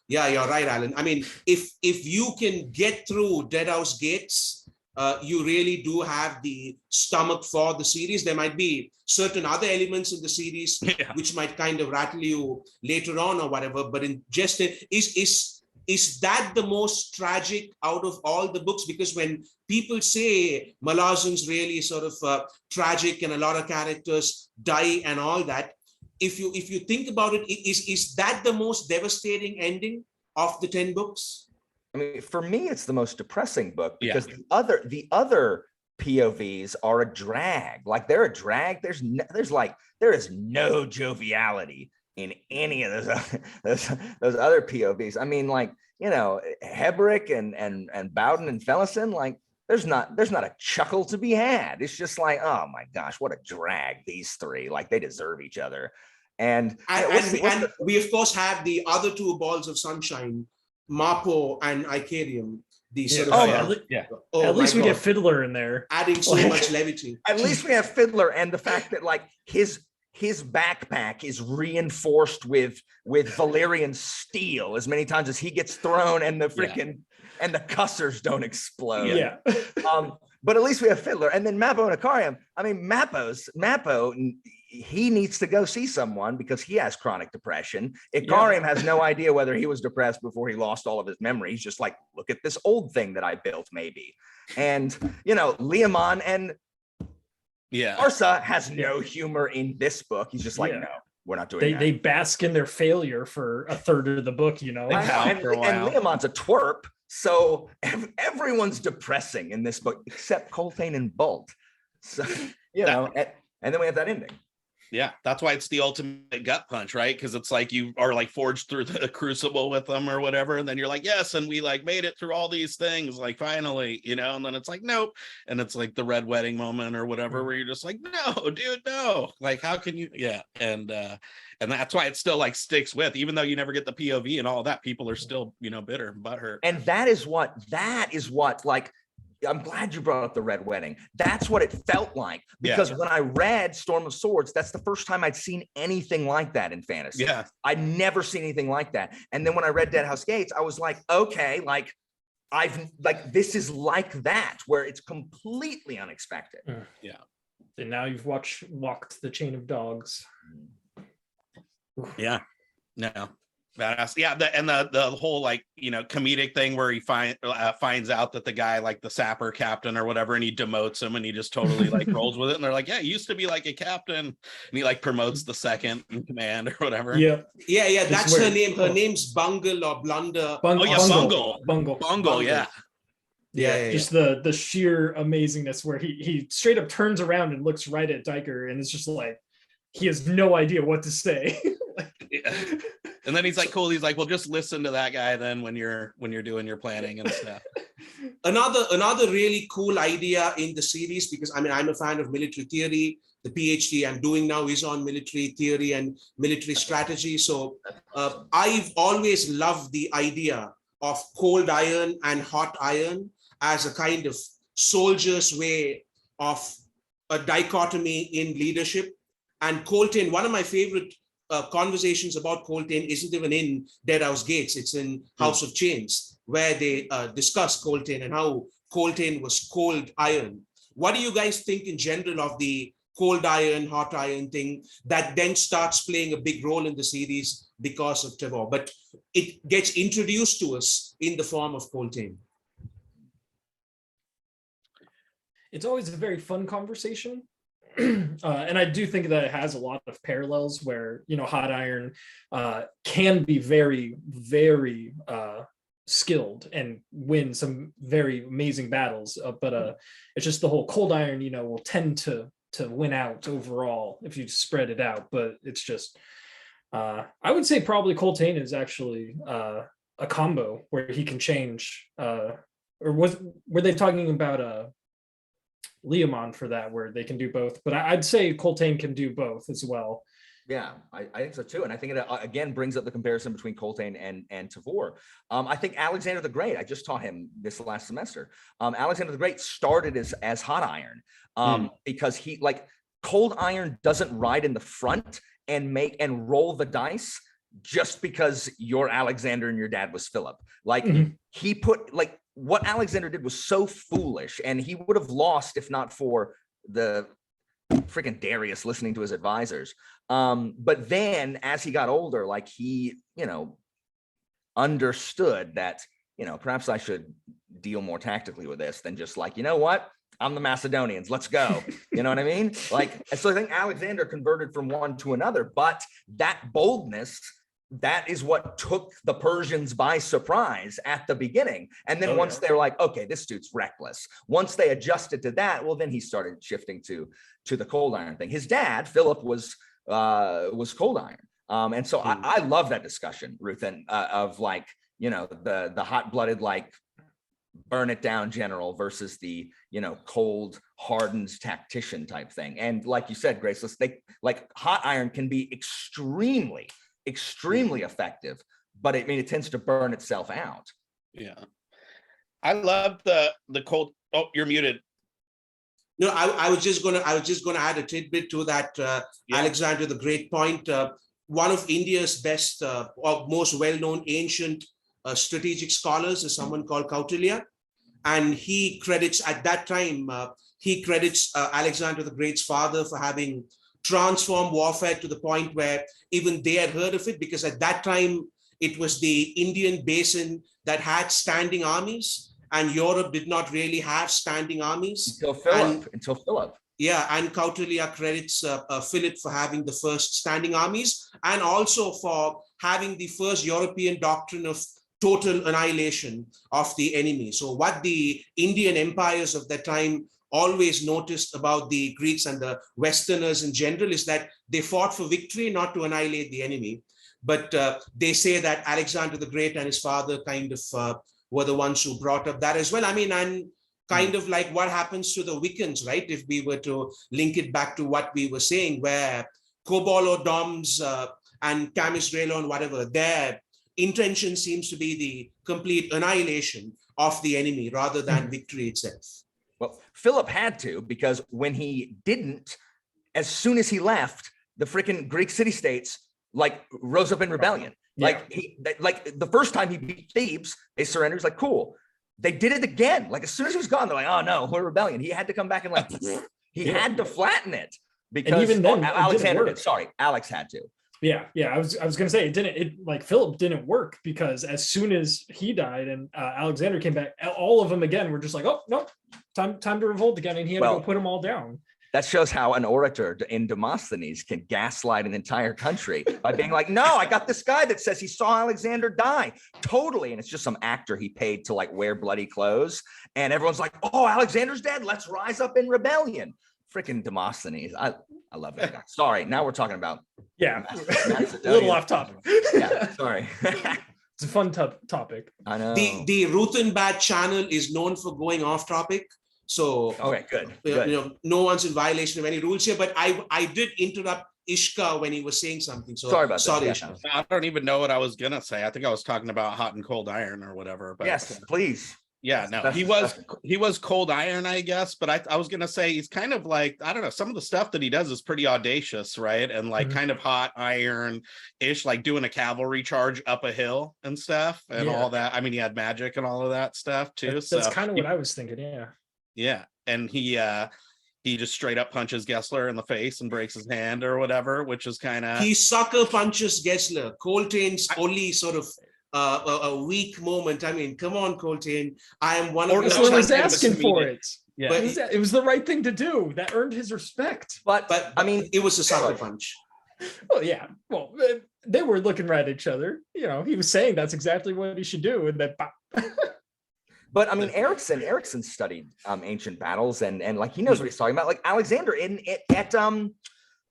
S1: yeah, you're right, Alan. I mean, if you can get through Deadhouse Gates, you really do have the stomach for the series. There might be certain other elements in the series which might kind of rattle you later on or whatever, but in just is that the most tragic out of all the books? Because when people say Malazan's really sort of tragic and a lot of characters die and all that, if you think about it, is that the most devastating ending of the 10 books?
S3: I mean, for me, it's the most depressing book because the other POVs are a drag. Like they're a drag. There is no joviality in any of those other POVs. I mean, like, you know, Hebrick and Bowden and Fellison, like there's not a chuckle to be had. It's just like, oh my gosh, what a drag, these three. Like they deserve each other. And
S1: we of course have the other two balls of sunshine, Mapo and Icarium.
S4: At least we get Fiddler in there,
S1: adding so much levity.
S3: At least we have Fiddler, and the fact that like his backpack is reinforced with Valyrian steel as many times as he gets thrown, and the freaking and the cussers don't explode. But at least we have Fiddler, and then Mappo and Icarium. I mean, Mappo, he needs to go see someone because he has chronic depression. Icarium has no idea whether he was depressed before he lost all of his memories. He's just like, look at this old thing that I built, maybe. And you know, Liamon and Arsa has no humor in this book. He's just like, no, we're not doing that.
S4: They bask in their failure for a third of the book, you know.
S3: And Liamon's a twerp, so everyone's depressing in this book except Coltaine and Bolt. So you know, and then we have that ending.
S2: Yeah, that's why it's the ultimate gut punch, right? Because it's like you are like forged through the crucible with them or whatever, and then you're like, yes, and we like made it through all these things, like finally, you know, and then it's like, nope, and it's like the red wedding moment or whatever, where you're just like, no, dude, no, like how can you? And that's why it still like sticks with, even though you never get the POV and all that, people are still, you know, bitter, butthurt.
S3: And that is what like. I'm glad you brought up the Red Wedding. That's what it felt like, because when I read Storm of Swords, that's the first time I'd seen anything like that in fantasy.
S2: Yeah,
S3: I'd never seen anything like that. And then when I read Deadhouse Gates, I was like, okay, like this is like that, where it's completely unexpected.
S4: Yeah. And now you've walked the chain of dogs.
S2: Yeah. No. Badass. Yeah, the whole like, you know, comedic thing where he finds out that the guy, like the sapper captain or whatever, and he demotes him and he just totally like rolls with it, and they're like, yeah, he used to be like a captain, and he like promotes the second in command or whatever.
S1: Yeah, that's her name. Her name's Bungle or Blunder.
S2: Bungle. Yeah.
S4: Just the sheer amazingness where he straight up turns around and looks right at Diker, and it's just like he has no idea what to say.
S2: And then he's like, cool. He's like, well, just listen to that guy then when you're doing your planning and stuff.
S1: Another really cool idea in the series, because I mean, I'm a fan of military theory. The PhD I'm doing now is on military theory and military strategy. So I've always loved the idea of cold iron and hot iron as a kind of soldier's way of a dichotomy in leadership. And Coltaine, one of my favorite conversations about Coltaine isn't even in Deadhouse Gates. It's in House of Chains, where they discuss Coltaine and how Coltaine was cold iron. What do you guys think in general of the cold iron, hot iron thing that then starts playing a big role in the series because of Trevor? But it gets introduced to us in the form of Coltaine.
S4: It's always a very fun conversation. And I do think that it has a lot of parallels where, you know, hot iron can be very, very skilled and win some very amazing battles. But it's just the whole cold iron, you know, will tend to win out overall if you spread it out. But it's just, I would say probably Coltaine is actually a combo where he can change or were they talking about Leomon for that, where they can do both? But I'd say Coltaine can do both as well.
S3: Yeah, I think so too. And I think it again brings up the comparison between Coltaine and Tavor. I think Alexander the Great, I just taught him this last semester. Alexander the Great started as hot iron because he, like, cold iron doesn't ride in the front and roll the dice just because you're Alexander and your dad was Philip. Like he put, like, what Alexander did was so foolish, and he would have lost if not for the freaking Darius listening to his advisors. But then as he got older, like, he, understood that, perhaps I should deal more tactically with this than just like, you know what? I'm the Macedonians. Let's go. You know what I mean? Like, so I think Alexander converted from one to another, but that boldness, that is what took the Persians by surprise at the beginning. And then once they're like, okay, this dude's reckless. Once they adjusted to that, well, then he started shifting to the cold iron thing. His dad, Philip, was cold iron. And so I love that discussion, Ruthan, of like, the hot-blooded, like, burn it down general versus the, cold hardened tactician type thing. And like you said, Graceless, they, like, hot iron can be extremely effective, but it tends to burn itself out.
S2: Yeah. I love the cold. Oh, you're muted.
S1: No, I was just gonna add a tidbit to that Alexander the Great point. One of India's best or most well-known ancient strategic scholars is someone called Kautilya, and he credits at that time Alexander the Great's father for having transformed warfare to the point where even they had heard of it, because at that time it was the Indian basin that had standing armies, and Europe did not really have standing armies
S3: until Philip.
S1: Yeah, and Kautilya credits Philip for having the first standing armies, and also for having the first European doctrine of total annihilation of the enemy. So what the Indian empires of that time always noticed about the Greeks and the Westerners in general is that they fought for victory, not to annihilate the enemy. But they say that Alexander the Great and his father kind of were the ones who brought up that as well. I mean, and kind of like what happens to the Wickans, right? If we were to link it back to what we were saying, where Cobolo, Doms, and Camisrelo and whatever, their intention seems to be the complete annihilation of the enemy rather than victory itself.
S3: Well, Philip had to, because when he didn't, as soon as he left, the freaking Greek city-states like rose up in rebellion. Yeah. Like the first time he beat Thebes, they surrendered. He's like, cool. They did it again. Like, as soon as he was gone, they're like, oh no, we're rebellion. He had to come back and like, he had to flatten it, because
S4: even then,
S3: Alexander did. Sorry, Alex had to.
S4: Yeah. I was gonna say like Philip didn't work, because as soon as he died and Alexander came back, all of them again were just like, oh no, time to revolt again, and he had to go put them all down.
S3: That shows how an orator in Demosthenes can gaslight an entire country by being like, no, I got this guy that says he saw Alexander die. Totally. And it's just some actor he paid to like wear bloody clothes. And everyone's like, oh, Alexander's dead. Let's rise up in rebellion. Freaking Demosthenes. I love that guy. Sorry. Now we're talking about.
S4: Yeah. A little off topic.
S3: Yeah. Sorry.
S4: It's a fun topic.
S3: I know.
S1: The Ruthan Badd channel is known for going off topic. So,
S3: okay, good.
S1: No one's in violation of any rules here, but I did interrupt Ishka when he was saying something. So
S3: sorry about
S1: that.
S3: Ishka.
S2: I don't even know what I was gonna say. I think I was talking about hot and cold iron or whatever. But
S3: yes, please.
S2: Yeah, no, he was cold iron, I guess. But I was gonna say he's kind of like, I don't know, some of the stuff that he does is pretty audacious, right? And like kind of hot iron-ish, like doing a cavalry charge up a hill and stuff and all that. I mean, he had magic and all of that stuff too.
S4: That's kind of what I was thinking,
S2: Yeah, and he just straight up punches Gessler in the face and breaks his hand or whatever, which is kind of...
S1: He sucker punches Gessler. Coltaine's only sort of a weak moment. I mean, come on, Coltaine. I am one of
S4: the... was asking for it.
S2: Yeah.
S4: But it was the right thing to do. That earned his respect.
S1: But I mean, it was a sucker punch.
S4: Well, yeah. Well, they were looking right at each other. He was saying that's exactly what he should do. And then...
S3: But I mean, Erickson studied ancient battles and like he knows what he's talking about. Like Alexander at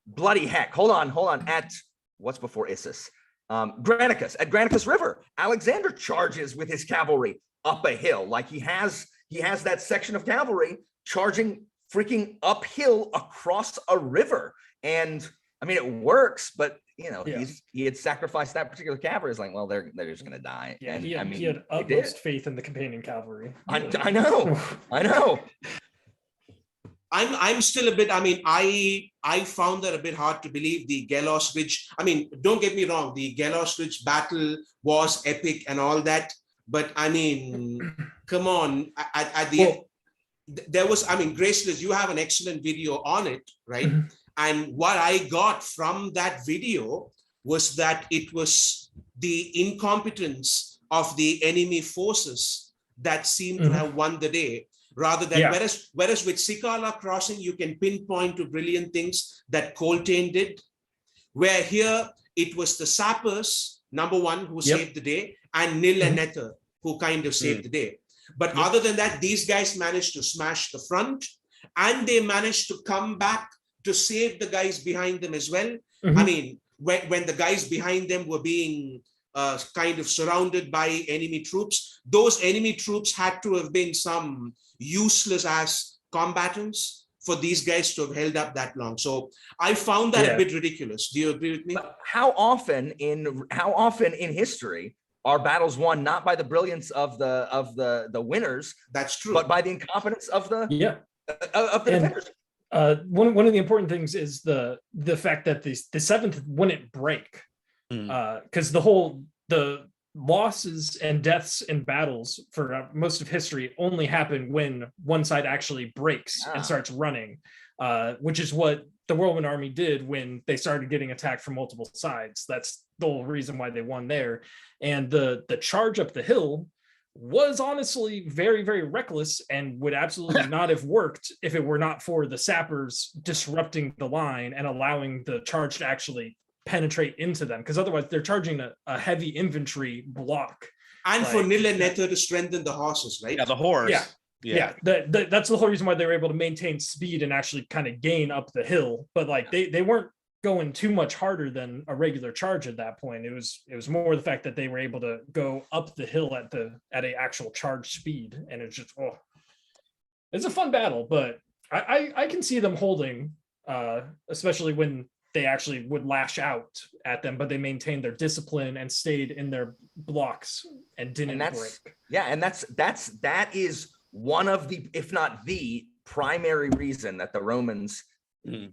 S3: bloody heck. Hold on. At what's before Issus? Granicus, at Granicus River. Alexander charges with his cavalry up a hill. Like he has that section of cavalry charging freaking uphill across a river. And I mean, it works, but you know, he had sacrificed that particular cavalry. It's like, well, they're just gonna die.
S4: Yeah,
S3: and,
S4: he had utmost faith in the companion cavalry.
S3: I know.
S1: I'm still a bit, I mean, I found that a bit hard to believe. The Gelos Ridge, I mean, don't get me wrong, the Gelos Ridge battle was epic and all that, but I mean, come on, at the end, there was, I mean, Graceless, you have an excellent video on it, right?
S4: Mm-hmm.
S1: And what I got from that video was that it was the incompetence of the enemy forces that seemed to have won the day. Rather than, whereas with Sikala Crossing, you can pinpoint to brilliant things that Coltaine did, where here it was the sappers, number one, who saved the day, and Nil and Nether, who kind of saved the day. But other than that, these guys managed to smash the front, and they managed to come back to save the guys behind them as well. I mean, when the guys behind them were being kind of surrounded by enemy troops, those enemy troops had to have been some useless ass combatants for these guys to have held up that long. So I found that a bit ridiculous. Do you agree with me?
S3: But how often in history are battles won not by the brilliance of the winners?
S1: That's true.
S3: But by the incompetence of the defenders.
S4: One of the important things is the fact that the seventh wouldn't break, because the losses and deaths in battles for most of history only happen when one side actually breaks and starts running, which is what the Whirlwind Army did when they started getting attacked from multiple sides. That's the whole reason why they won there. And the charge up the hill was honestly very, very reckless and would absolutely not have worked if it were not for the sappers disrupting the line and allowing the charge to actually penetrate into them, because otherwise they're charging a heavy infantry block.
S1: And for Nil and Nether to strengthen the horses, right?
S2: Yeah, the horse.
S4: Yeah. That's the whole reason why they were able to maintain speed and actually kind of gain up the hill. But like they weren't going too much harder than a regular charge at that point. It was more the fact that they were able to go up the hill at a actual charge speed, and it's just it's a fun battle. But I can see them holding, especially when they actually would lash out at them, but they maintained their discipline and stayed in their blocks and didn't break.
S3: Yeah, and that is one of the, if not the primary reason that the Romans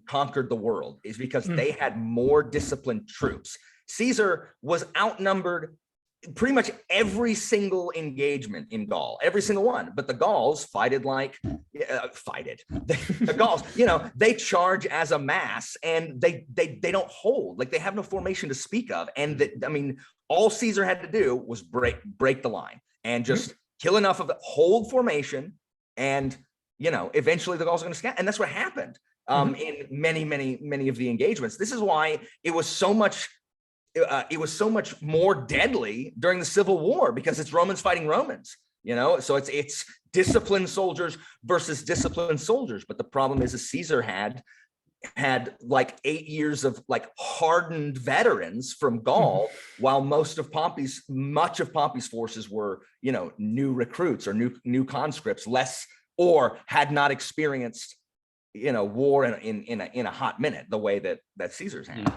S3: conquered the world, is because they had more disciplined troops. Caesar was outnumbered pretty much every single engagement in Gaul, every single one. But the Gauls the Gauls, they charge as a mass, and they don't hold, like they have no formation to speak of. And all Caesar had to do was break the line and just kill enough of it, hold formation, and eventually the Gauls are going to scatter. And that's what happened in many of the engagements. This is why it was so much more deadly during the Civil War, because it's Romans fighting Romans, so it's disciplined soldiers versus disciplined soldiers. But the problem is Caesar had like 8 years of like hardened veterans from Gaul, while much of Pompey's forces were, new recruits or new conscripts, or had not experienced, war in a hot minute the way that Caesar's had.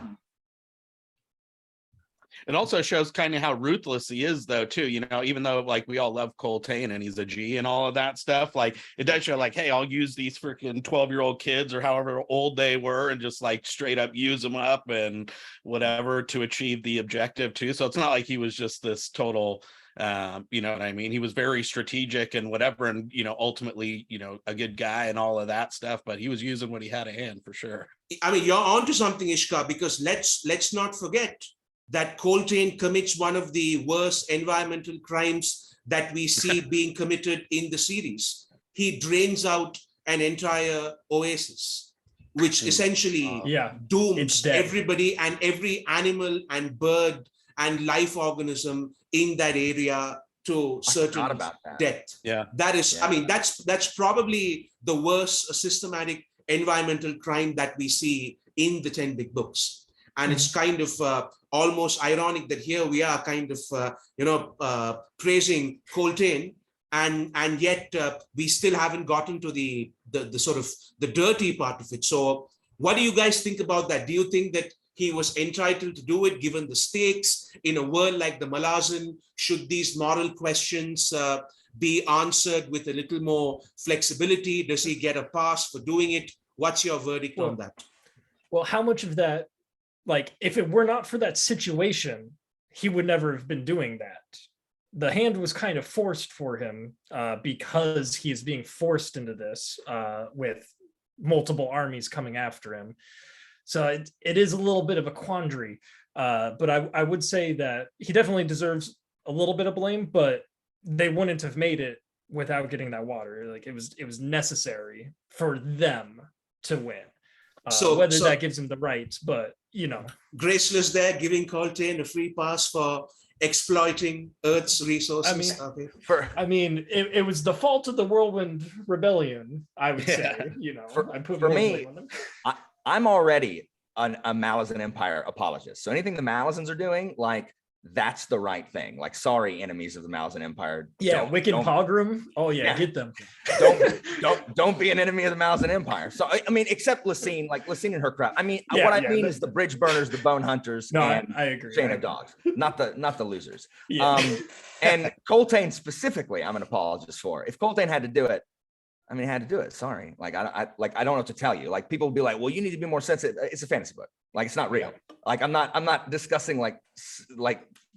S2: It also shows kind of how ruthless he is, though, too. Even though like we all love Coltaine and he's a G and all of that stuff, like it does show like, hey, I'll use these freaking 12-year-old kids or however old they were and just like straight up use them up and whatever to achieve the objective too. So it's not like he was just this total, you know what I mean? He was very strategic and whatever, and ultimately, a good guy and all of that stuff. But he was using what he had at hand for sure.
S1: I mean, you're onto something, Ishka, because let's not forget that Coltaine commits one of the worst environmental crimes that we see being committed in the series. He drains out an entire oasis, which essentially dooms everybody and every animal and bird and life organism in that area to certain death.
S2: Yeah,
S1: that is. I mean, that's probably the worst systematic environmental crime that we see in the 10 big books. And it's kind of almost ironic that here we are kind of, praising Coltaine and yet we still haven't gotten to the sort of the dirty part of it. So what do you guys think about that? Do you think that he was entitled to do it given the stakes in a world like the Malazan? Should these moral questions be answered with a little more flexibility? Does he get a pass for doing it? What's your verdict on that?
S4: Well, how much of that, like, if it were not for that situation, he would never have been doing that. The hand was kind of forced for him because he is being forced into this with multiple armies coming after him. So it is a little bit of a quandary. But I would say that he definitely deserves a little bit of blame, but they wouldn't have made it without getting that water. Like it was necessary for them to win. So whether that gives him the rights, but you know,
S1: Graceless there giving Coltaine a free pass for exploiting Earth's resources.
S4: I mean, it was the fault of the Whirlwind Rebellion, I would say. You know, I put
S3: for me, I'm already a Malazan Empire apologist. So anything the Malazans are doing, like, that's the right thing. Like, sorry, enemies of the Malazan Empire.
S4: Yeah, Wiccan Pogrom. Oh yeah, get them.
S3: Don't be an enemy of the Malazan Empire. So I mean, except Lysine, like Lysine and her crowd. I mean, what I mean is the bridge burners, the bone hunters, and
S4: I agree.
S3: Chain of Dogs, not the losers.
S4: Yeah.
S3: And Coltaine specifically, I'm an apologist for. If Coltaine had to do it, I mean, he had to do it. Sorry. Like, I don't know what to tell you. Like, people will be like, well, you need to be more sensitive. It's a fantasy book. Like, it's not real. Like, I'm not discussing like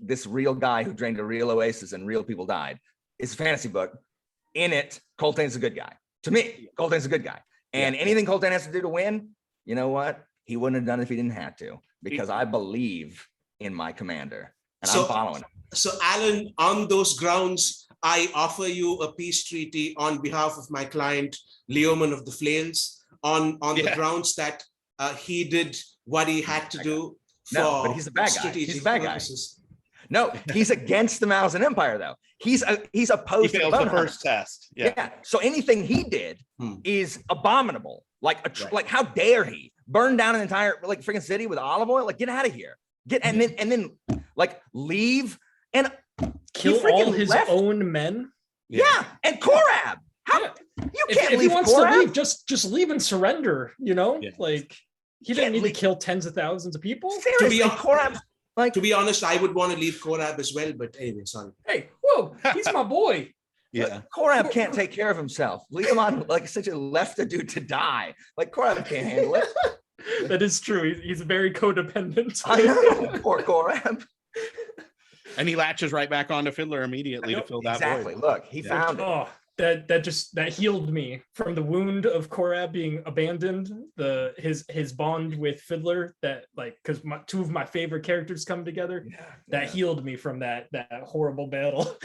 S3: this real guy who drained a real oasis and real people died. It's a fantasy book. In it, Coltaine's a good guy. To me, Coltaine's a good guy. And anything Coltaine has to do to win, you know what? He wouldn't have done it if he didn't have to, because I believe in my commander and I'm following him. So,
S1: Alan, on those grounds, I offer you a peace treaty on behalf of my client, Leoman of the Flails, on the grounds that he did what he had to do.
S3: No, but he's a bad guy. He's a bad guy. No, he's against the Malazan Empire, though. He's opposed to the
S2: first test. Yeah.
S3: So anything he did is abominable. Like how dare he burn down an entire like freaking city with olive oil? Like, get out of here. And then like leave and
S4: kill all his own men.
S3: Yeah, and Korab. How you can't
S4: if
S3: leave
S4: he wants
S3: Korab?
S4: To leave, just leave and surrender. You know, like he didn't need to kill tens of thousands of people.
S3: Seriously, Korab.
S1: Like, to be honest, I would want to leave Korab as well, but anyway, sorry.
S4: Hey, whoa, he's my boy.
S3: Yeah, Korab can't take care of himself. Leave him on like such a left a dude to die. Like, Korab can't handle it.
S4: That is true. He's very codependent.
S3: I know, poor Korab.
S2: And he latches right back onto Fiddler immediately to fill that void.
S3: Look, he found it.
S4: Oh, that healed me from the wound of Korab being abandoned. His bond with Fiddler, that like, because two of my favorite characters come together. Healed me from that horrible battle.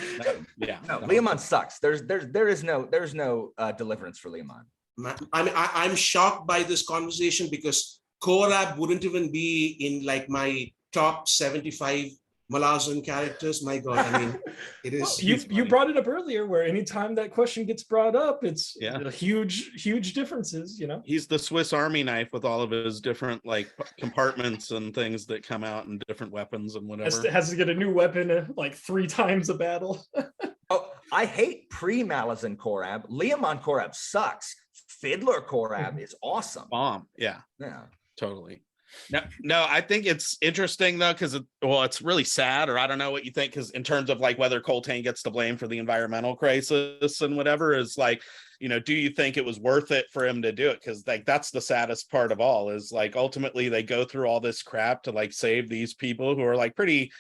S3: No, Leomon sucks. There is no deliverance for Leomon.
S1: I mean, I'm shocked by this conversation because Korab wouldn't even be in like my top 75 Malazan characters. My God, I mean, it is.
S4: Well, you brought it up earlier, where anytime that question gets brought up, it's huge differences. You know,
S2: he's the Swiss Army knife with all of his different like compartments and things that come out and different weapons and whatever.
S4: Has to get a new weapon like 3 times a battle.
S3: Oh, I hate pre-Malazan Korab. Leomon Korab sucks. Fiddler Korab is awesome.
S2: Bomb. Yeah. Totally. No, I think it's interesting though, because it's really sad, or I don't know what you think, because in terms of like whether Coltaine gets the blame for the environmental crisis and whatever, is like, you know, do you think it was worth it for him to do it? Because like that's the saddest part of all, is like ultimately they go through all this crap to like save these people who are like pretty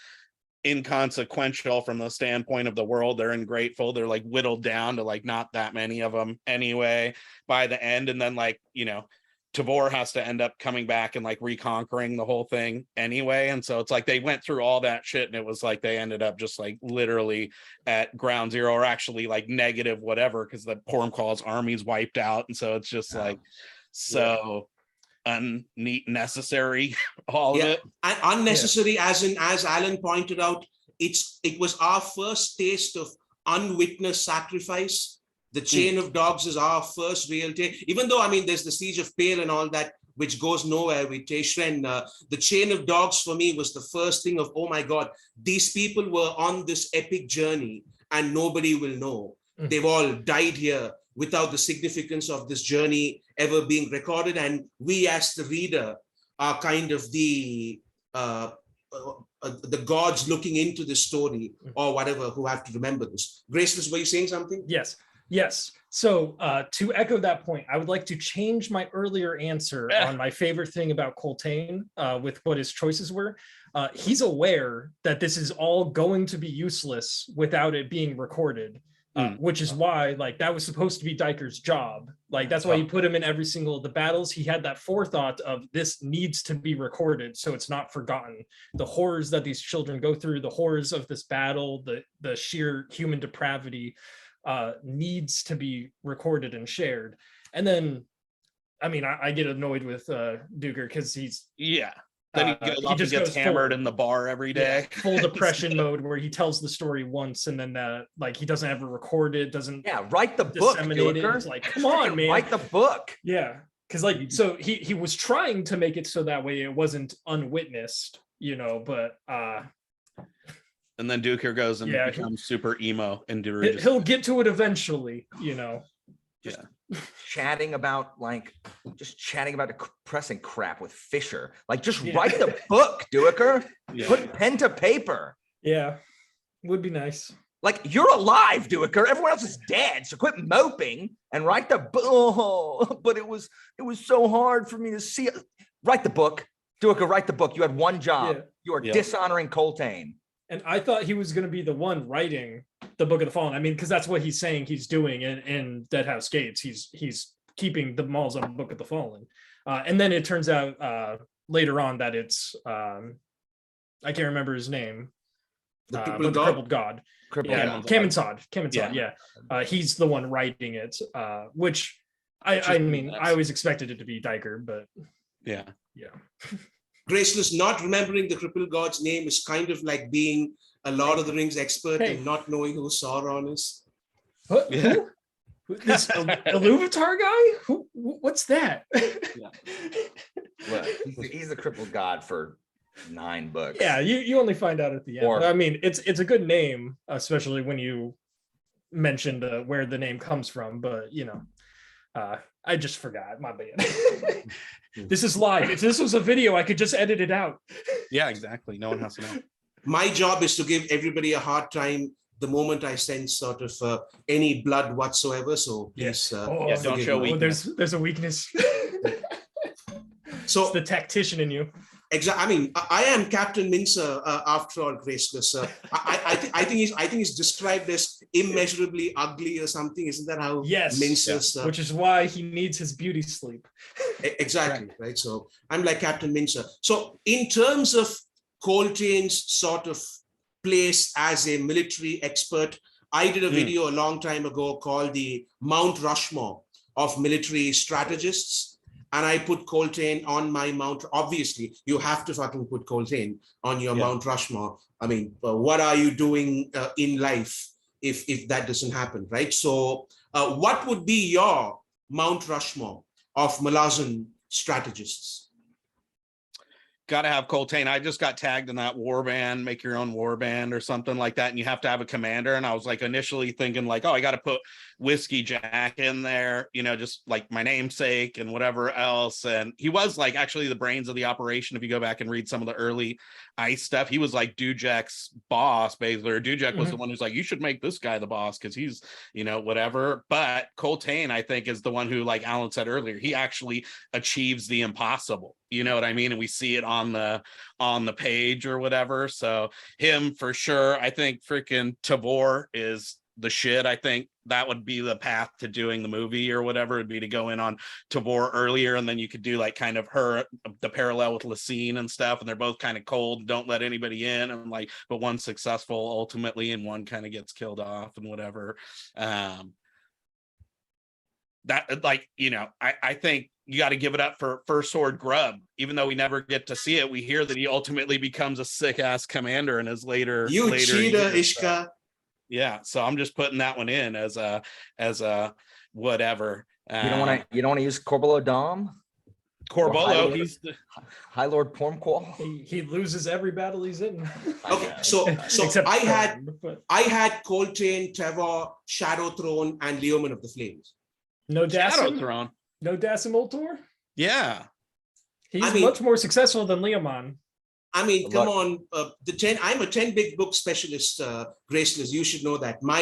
S2: inconsequential from the standpoint of the world. They're ungrateful. They're like whittled down to like not that many of them anyway by the end, and then like, you know, Tavor has to end up coming back and like reconquering the whole thing anyway. And so it's like they went through all that shit, and it was like they ended up just like literally at ground zero, or actually like negative whatever, because the Pormclaw's army's wiped out. And so it's just like unnecessary, all of it.
S1: And unnecessary, as Alan pointed out, it was our first taste of unwitnessed sacrifice. The Chain of Dogs is our first real taste, even though, I mean, there's the Siege of Pale and all that, which goes nowhere with Teshren. The Chain of Dogs for me was the first thing of, oh my God, these people were on this epic journey and nobody will know. they've all died here without the significance of this journey ever being recorded. And we as the reader are kind of the gods looking into the story or whatever who have to remember this. Graceless, were you saying something?
S4: Yes. So to echo that point, I would like to change my earlier answer on my favorite thing about Coltaine with what his choices were. He's aware that this is all going to be useless without it being recorded, which is why like that was supposed to be Diker's job. Like that's why he put him in every single of the battles. He had that forethought of this needs to be recorded so it's not forgotten. The horrors that these children go through, the horrors of this battle, the sheer human depravity needs to be recorded and shared. And then, I mean, I get annoyed with Duker because he's
S2: then he just gets hammered in the bar every day.
S4: Full depression mode where he tells the story once and then like he doesn't ever record it, doesn't
S3: write the book,
S4: disseminate it. It's like, come on, man,
S3: write the book.
S4: Yeah, because like so he was trying to make it so that way it wasn't unwitnessed, but
S2: and then Duker goes and becomes super emo and
S4: he'll get to it eventually,
S3: Just chatting about depressing crap with Fisher. Like just write the book, Duker. Put pen to paper.
S4: Yeah, would be nice.
S3: Like you're alive, Duker. Everyone else is dead. So quit moping and write the book. Oh, but it was so hard for me to see. Write the book, Duker. Write the book. You had one job. You are dishonoring Coltaine.
S4: And I thought he was going to be the one writing the Book of the Fallen. I mean, because that's what he's saying he's doing in Deadhouse Gates. He's keeping the malls on the Book of the Fallen. And then it turns out later on that it's, I can't remember his name.
S1: The
S4: crippled god. Kaminsad. He's the one writing it, which I mean, I always expected it to be Diker, but yeah.
S1: Graceless, not remembering the crippled god's name is kind of like being a Lord of the Rings expert and not knowing who Sauron is.
S4: What? Who? This Iluvatar guy? What's that?
S3: Look, he's the crippled god for 9 books.
S4: Yeah, you only find out at the end. I mean, it's a good name, especially when you mentioned where the name comes from, but I just forgot. My bad. This is live. If this was a video, I could just edit it out.
S2: Yeah, exactly. No one has to know.
S1: My job is to give everybody a hard time the moment I sense sort of any blood whatsoever. So please,
S2: don't show weakness.
S4: There's a weakness.
S1: So
S4: it's the tactician in you.
S1: Exactly. I mean, I am Captain Mincer after all, Graceless. I think he's described as immeasurably ugly or something. Isn't that how?
S4: Yes.
S1: Mincer's,
S4: which is why he needs his beauty sleep.
S1: Exactly. Right. So I'm like Captain Mincer. So in terms of Coltaine's sort of place as a military expert, I did a video a long time ago called the Mount Rushmore of military strategists. And I put Coltaine on my Mount. Obviously, you have to fucking put Coltaine on your Mount Rushmore. I mean, what are you doing in life if that doesn't happen, right? So what would be your Mount Rushmore of Malazan strategists?
S2: Got to have Coltaine. I just got tagged in that warband, make your own warband or something like that. And you have to have a commander. And I was like initially thinking like, oh, I got to put Whiskey Jack in there, just like my namesake and whatever else. And he was like actually the brains of the operation. If you go back and read some of the early ICE stuff, he was like Dujak's boss, basically. Or Dujak was the one who's like, you should make this guy the boss because he's, whatever. But Coltaine, I think, is the one who, like Alan said earlier, he actually achieves the impossible. You know what I mean? And we see it on the page or whatever. So him for sure. I think freaking Tavor is the shit. I think that would be the path to doing the movie or whatever, would be to go in on Tavor earlier, and then you could do like kind of the parallel with Lacine and stuff, and they're both kind of cold, don't let anybody in, and like, but one's successful ultimately and one kind of gets killed off and whatever. That, like, I think you got to give it up for First Sword Grub. Even though we never get to see it, we hear that he ultimately becomes a sick ass commander in his later.
S1: You cheater, Ishka.
S2: Yeah, so I'm just putting that one in as a whatever.
S3: You don't want to use Corporal O'Dom?
S2: Corbolo, he's the,
S3: High Lord Pormqual.
S4: He loses every battle he's in.
S1: Okay, so
S4: Except
S1: I had
S4: Thorn, but
S1: Coltaine, Trevor, Shadow Throne, and Leoman of the Flames.
S4: no
S2: Shadow
S4: Dasim,
S2: Throne.
S4: no Dasim Ultor.
S2: Yeah.
S4: He's
S1: I mean-
S4: much more successful than Leomon.
S1: I mean, come
S3: Look.
S1: on, I'm a 10 big book specialist, Graceless. You should know that. My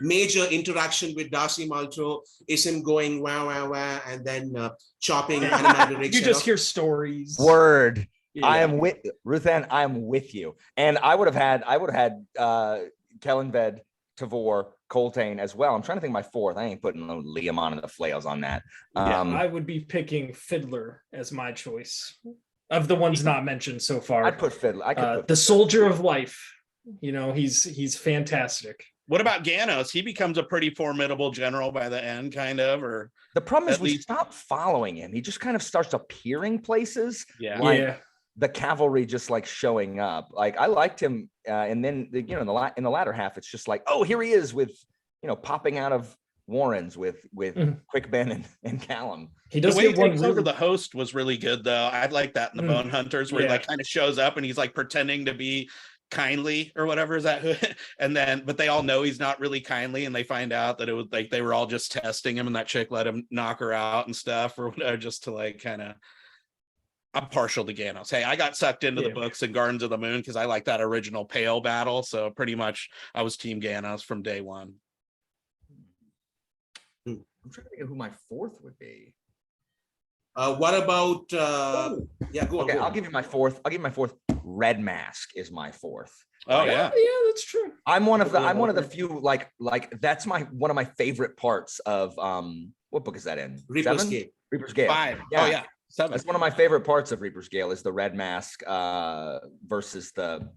S1: major interaction with Darcy Maltro is him going wah, wah, wah, and then chopping Animator Rick's
S4: You
S1: head
S4: just
S1: off.
S4: hear stories.
S3: Word.
S4: Yeah.
S3: I am with Ruthan. I am with you. And I would have had Kellenved, Tavor, Coltaine as well. I'm trying to think of my fourth. I ain't putting no Leomon and the flails on that.
S4: I would be picking Fiddler as my choice of the ones not mentioned so far.
S3: I'd put Fiddler. I could put
S4: The Soldier of Life. You know, he's fantastic.
S2: What about Ganos? He becomes a pretty formidable general by the end, kind of, or
S3: The problem is
S2: at
S3: we
S2: least-
S3: stop following him. He just kind of starts appearing places.
S2: yeah.
S3: Like,
S4: yeah.
S3: the cavalry just like showing up. Like I liked him, and then in the latter half, it's just like, oh, here he is with popping out of Warrens with
S4: Mhm.
S3: Quick Ben and Callum.
S4: He
S2: The
S4: does
S2: way he
S4: get one
S2: takes over
S4: really
S2: the host was really good, though. I like that in the
S4: Mm.
S2: Bone Hunters, where he
S4: Yeah.
S2: like kind of shows up and he's like pretending to be kindly or whatever is that, and then but they all know he's not really kindly, and they find out that it was like they were all just testing him, and that chick let him knock her out and stuff or whatever, just to like kind of. I'm partial to Ganos. Hey, I got sucked into the
S4: Yeah.
S2: books and Gardens of the Moon because I like that original Pale battle, so pretty much I was Team Ganos from day one.
S3: I'm trying to think of who my fourth would be.
S1: What about? Yeah, go on.
S3: Okay,
S1: go on.
S3: I'll give you my fourth. Red Mask is my fourth.
S2: Oh
S4: yeah,
S2: yeah,
S4: that's true.
S3: I'm one of the
S1: Okay.
S3: few like that's one of my favorite parts of what book is that in?
S1: Reaper's
S3: Seven?
S1: Gate.
S3: Reaper's Gale.
S2: 5.
S3: Yeah.
S2: Oh yeah, 7.
S3: That's one of my favorite parts of Reaper's Gale is the Red Mask versus the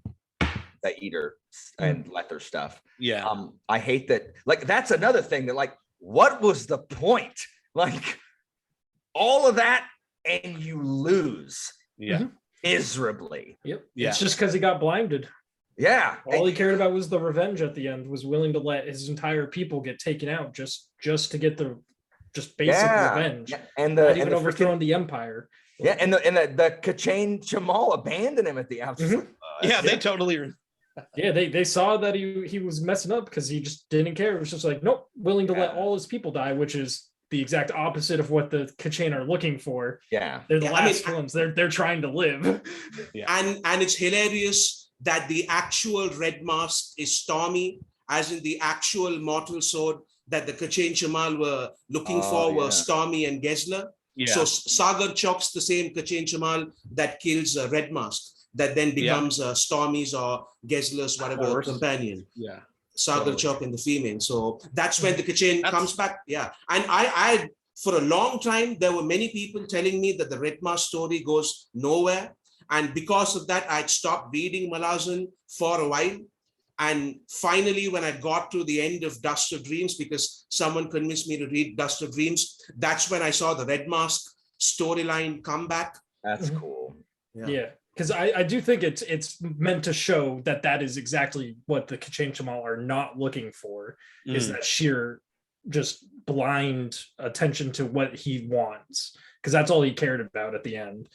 S3: Eater and Lether stuff.
S2: Yeah.
S3: I hate that. Like that's another thing that like, what was the point? Like all of that and you lose
S2: Yeah.
S3: miserably.
S4: Yep.
S2: Yeah.
S4: It's just because he got blinded.
S3: Yeah.
S4: All he cared about was the revenge at the end, was willing to let his entire people get taken out just to get the basic revenge.
S3: Yeah. And
S4: Not
S3: the
S4: even
S3: and the
S4: overthrowing
S3: freaking,
S4: the empire.
S3: yeah, and the Coltaine Jamal abandoned him at the outset.
S4: Mhm.
S2: Yeah, they totally.
S4: Yeah, they saw that he was messing up because he just didn't care. It was just like, nope, willing to let all his people die, which is the exact opposite of what the Coltaine are looking for.
S3: Yeah.
S4: They're the
S1: Yeah, I mean,
S4: last ones. They're trying to live.
S1: And it's hilarious that the actual Red Mask is Stormy, as in the actual mortal sword that the Coltaine Chamal were looking for were
S3: yeah.
S1: Stormy and Gesler.
S2: Yeah.
S1: So Sagar Chok's the same Coltaine Chamal that kills Red Mask, that then becomes Stormy's or Gesler's whatever
S2: Horse.
S1: companion.
S2: Yeah.
S1: Sagar
S3: Totally.
S1: Chok and the female. So that's when the Coltaine
S2: That's-
S1: comes back. Yeah. And I for a long time, there were many people telling me that the Red Mask story goes nowhere. And because of that, I'd stopped reading Malazan for a while. And finally, when I got to the end of Dust of Dreams, because someone convinced me to read Dust of Dreams, that's when I saw the Red Mask storyline come back.
S3: That's
S4: Mhm.
S3: cool.
S4: Yeah, because I do think it's meant to show that is exactly what the Coltaine Chamal are not looking for, is
S2: Mm.
S4: that sheer just blind attention to what he wants, because that's all he cared about at the end.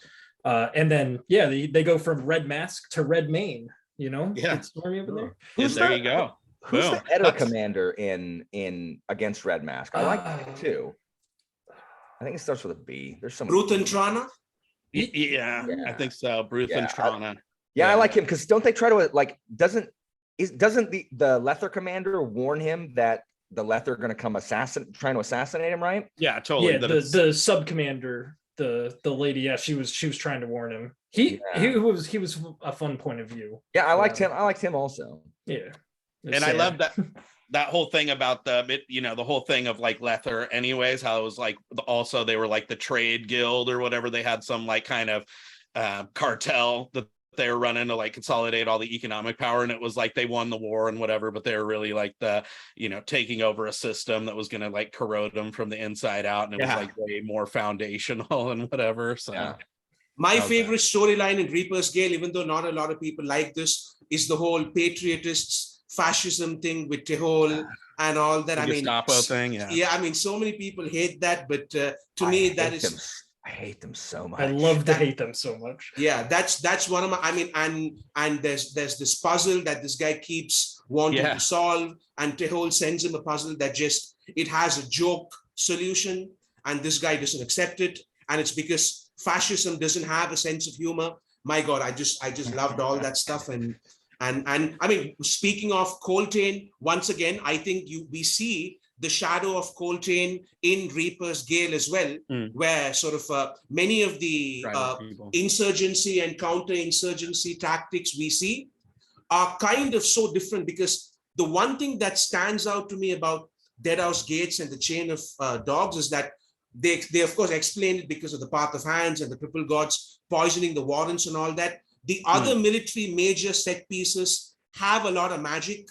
S4: And then they go from Red Mask to Red Mane. You know,
S2: Yeah.
S4: It's Stormy over there.
S3: Who's
S2: there
S3: the-
S2: you go.
S3: Who's
S2: Boom.
S3: the Edda
S2: That's-
S3: commander in against Red Mask? I like him too. I think it starts with a B. There's some
S1: Ruthan Trana.
S2: Yeah, I
S3: Yeah.
S2: think so. Bruce
S3: Yeah,
S2: and Trana.
S3: Yeah, I
S2: Yeah.
S3: like him because don't they try to like doesn't the Lether commander warn him that the Lether are going to come trying to assassinate him, right?
S2: Yeah, totally.
S4: Yeah,
S2: that
S4: the
S2: it's-
S4: sub commander, the lady. Yeah, she was trying to warn him. He was a fun point of view.
S3: Yeah, I liked him. I liked him also.
S4: Yeah,
S2: and I love that whole thing about the whole thing of like Lether anyways, how it was like also they were like the trade guild or whatever. They had some like kind of cartel that they were running to like consolidate all the economic power, and it was like they won the war and whatever, but they were really like the taking over a system that was going to like corrode them from the inside out, and it was
S3: Yeah.
S2: like way more foundational and whatever. So
S3: Yeah.
S1: My
S2: Okay.
S1: favorite storyline in Reaper's Gale, even though not a lot of people like this, is the whole patriotists fascism thing with Tehol and all that.
S2: the
S1: I mean,
S2: Gestapo thing, yeah.
S1: I mean, so many people hate that, but to me, that
S3: hate
S1: is
S3: him I hate them so much.
S4: I love to hate them so much.
S1: Yeah, that's one of my. I mean, and there's this puzzle that this guy keeps wanting to solve, and Tehol sends him a puzzle that just it has a joke solution, and this guy doesn't accept it, and it's because fascism doesn't have a sense of humor. My God, I just loved all that stuff, and I mean, speaking of Coltaine, once again, I think we see the shadow of Coltaine in Reaper's Gale as well, where sort of many of the insurgency and counter-insurgency tactics we see are kind of so different, because the one thing that stands out to me about Deadhouse Gates and the Chain of Dogs is that they of course explain it because of the Path of Hands and the Triple Gods poisoning the warrants and all that. The other military major set pieces have a lot of magic.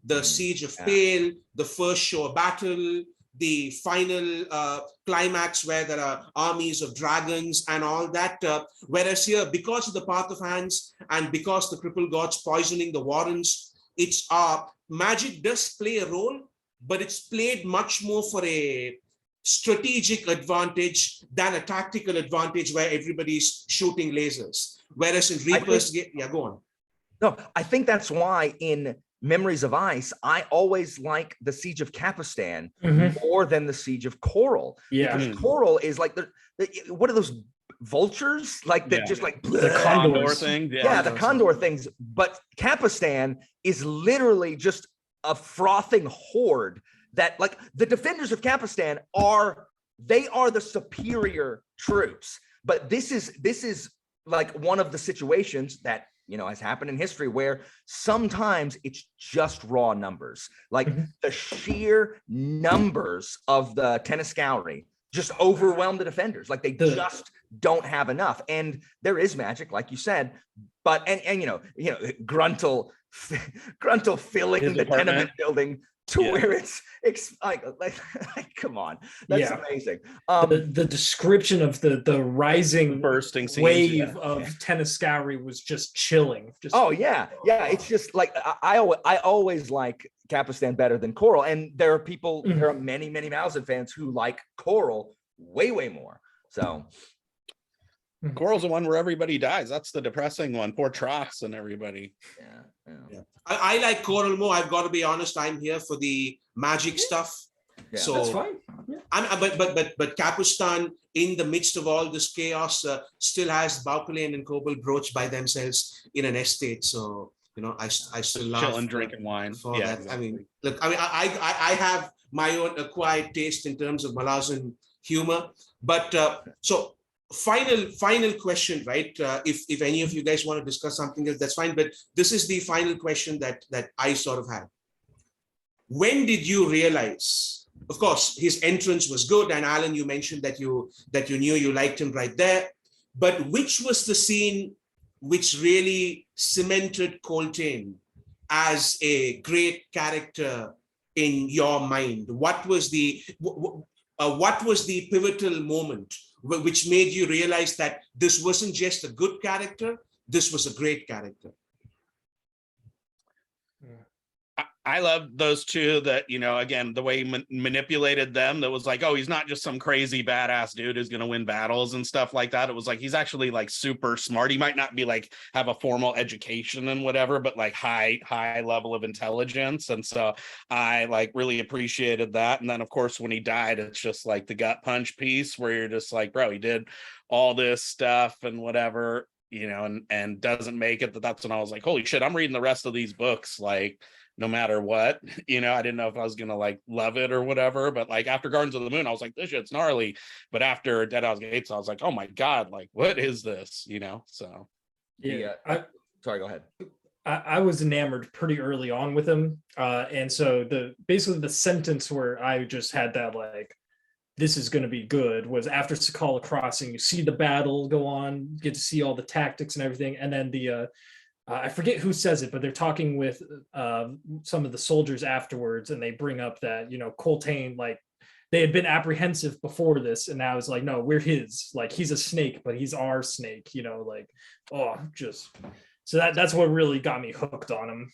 S1: The Siege of Pale, the first shore battle, the final climax where there are armies of dragons and all that. Whereas here, because of the Path of Hands and because the Triple Gods poisoning the warrants, it's magic does play a role, but it's played much more for a strategic advantage than a tactical advantage where everybody's shooting lasers. Whereas in Reaper's Gate, go on.
S3: No, I think that's why in Memories of Ice, I always like the Siege of Capistan more than the Siege of Coral.
S4: Yeah.
S3: Because Coral is like what are those vultures? Like that just like
S2: the condor thing.
S3: Yeah, the condor things. But Capistan is literally just a frothing horde that, like, the defenders of Capistan are the superior troops. But this is like one of the situations that, you know, has happened in history where sometimes it's just raw numbers. Like the sheer numbers of the Teniscalri just overwhelm the defenders. Like they just don't have enough. And there is magic, like you said, but and you know, Gruntle filling the tenement building to where it's like come on, that's amazing.
S4: The description of the rising
S2: bursting
S4: wave of Teniscalri was just chilling.
S3: It's just like I always like Capistan better than Coral, and there are many Malazan fans who like Coral way more. So
S2: Coral's the one where everybody dies. That's the depressing one. Poor Trox and everybody.
S1: Yeah. I like Coral more. I've got to be honest. I'm here for the magic stuff.
S3: Yeah,
S1: so
S4: that's fine. Yeah.
S1: But Capistan, in the midst of all this chaos, still has Baucolain and Cobalt Brooch by themselves in an estate. So, you know, I still love
S2: chilling, drinking wine.
S1: For that. Exactly. I mean, look, I have my own acquired taste in terms of Malazan humor. But so final question, right? If any of you guys want to discuss something else, that's fine. But this is the final question that I sort of had. When did you realize? Of course, his entrance was good, and Alan, you mentioned that you knew you liked him right there. But which was the scene which really cemented Coltaine as a great character in your mind? What was the pivotal moment which made you realize that this wasn't just a good character, this was a great character?
S2: I love those two that, you know, again, the way he manipulated them, that was like, oh, he's not just some crazy badass dude who's going to win battles and stuff like that. It was like, he's actually like super smart. He might not be like, have a formal education and whatever, but like high level of intelligence. And so I like really appreciated that. And then of course, when he died, it's just like the gut punch piece where you're just like, bro, he did all this stuff and whatever, you know, and doesn't make it. That's when I was like, holy shit, I'm reading the rest of these books. Like, no matter what, you know, I didn't know if I was going to like love it or whatever, but like after Gardens of the Moon, I was like, this shit's gnarly. But after Deadhouse Gates, I was like, oh my God, like, what is this? You know? So.
S3: Yeah. Sorry, go ahead.
S4: I was enamored pretty early on with him. And so basically the sentence where I just had that, like, this is going to be good, was after Sakala Crossing, you see the battle go on, get to see all the tactics and everything. And then I forget who says it, but they're talking with some of the soldiers afterwards, and they bring up that, you know, Coltaine, like, they had been apprehensive before this, and now it's like, no, we're his. Like, he's a snake, but he's our snake, you know, like, so that's what really got me hooked on him.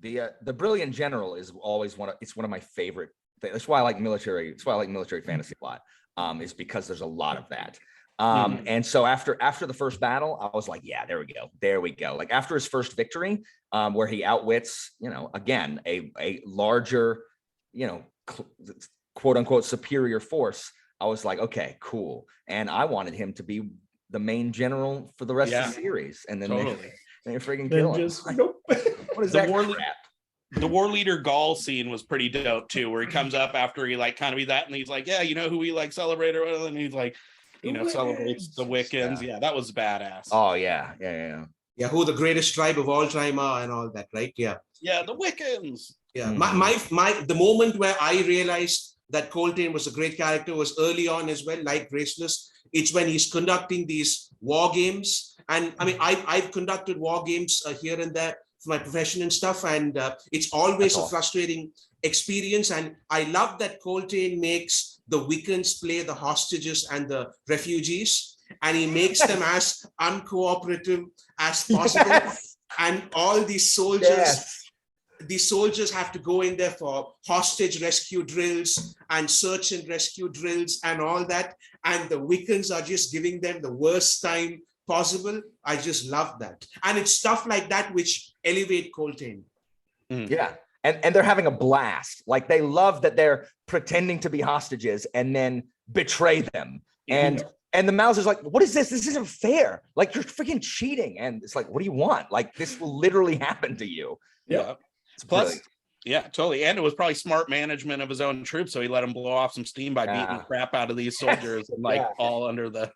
S3: The Brilliant General is always one of my favorite things. That's why I like military fantasy a lot. is because there's a lot of that. And so after the first battle, I was like, yeah, there we go. Like after his first victory, where he outwits, again, a larger, quote unquote superior force, I was like, okay, cool. And I wanted him to be the main general for the rest of the series. And then they freaking kill him.
S4: Nope.
S3: What is that crap?
S2: The war leader Gaul scene was pretty dope too, where he comes up after he like kind of be that, and he's like, yeah, who we like celebrate or whatever, and he's like, celebrates the Wickans. Yeah, that was badass.
S3: Oh yeah.
S1: Yeah, who the greatest tribe of all time are and all that, right? Yeah.
S2: Yeah, the Wickans.
S1: Yeah. The moment where I realized that Coltaine was a great character was early on as well, like Graceless. It's when he's conducting these war games. And I mean, I've conducted war games here and there for my profession and stuff. And it's always a frustrating experience. And I love that Coltaine makes the Wickans play the hostages and the refugees. And he makes them as uncooperative as possible.
S3: Yes.
S1: And all these soldiers, these soldiers have to go in there for hostage rescue drills and search and rescue drills and all that. And the Wickans are just giving them the worst time possible. I just love that. And it's stuff like that which elevate Coltaine.
S3: Yeah. And they're having a blast. Like they love that they're pretending to be hostages and then betray them. And the Mauser's like, what is this? This isn't fair. Like you're freaking cheating. And it's like, what do you want? Like this will literally happen to you.
S2: Yeah. Plus, yeah, totally. And it was probably smart management of his own troops. So he let him blow off some steam by beating the crap out of these soldiers and all under the,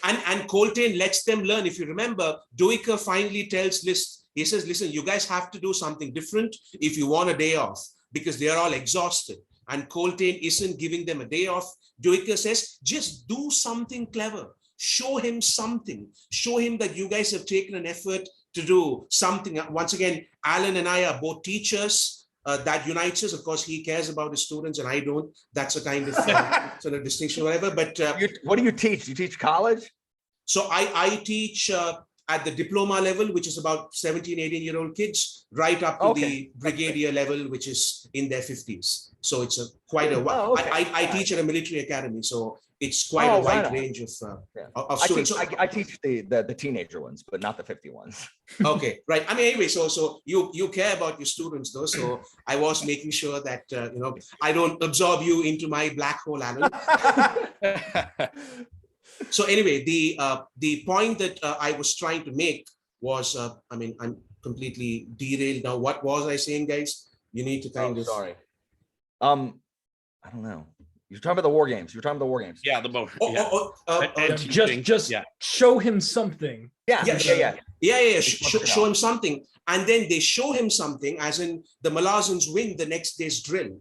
S1: And Coltaine lets them learn. If you remember, Duiker finally tells List, he says, listen, you guys have to do something different if you want a day off because they're all exhausted. And Coltaine isn't giving them a day off. Duiker says, just do something clever. Show him something. Show him that you guys have taken an effort to do something. Once again, Alan and I are both teachers. That unites us. Of course, he cares about his students and I don't. That's a kind of sort of distinction, whatever. But
S3: what do you teach? You teach college?
S1: So I teach at the diploma level, which is about 17, 18-year-old kids, right up to the brigadier level, which is in their 50s. So it's quite a while. I teach at a military academy, so it's quite a wide range of students.
S3: I teach the teenager ones, but not the 50 ones.
S1: Okay, right. I mean, anyway, so you care about your students, though. So I was making sure that I don't absorb you into my black hole, Alan. So anyway, the point that I was trying to make was, I'm completely derailed now. What was I saying, guys? You need to kind of.
S3: Sorry. I don't know. You're talking about the war games.
S2: Yeah, the boat.
S4: Just show him something.
S1: Show him something, and then they show him something, as in the Malazans win the next day's drill.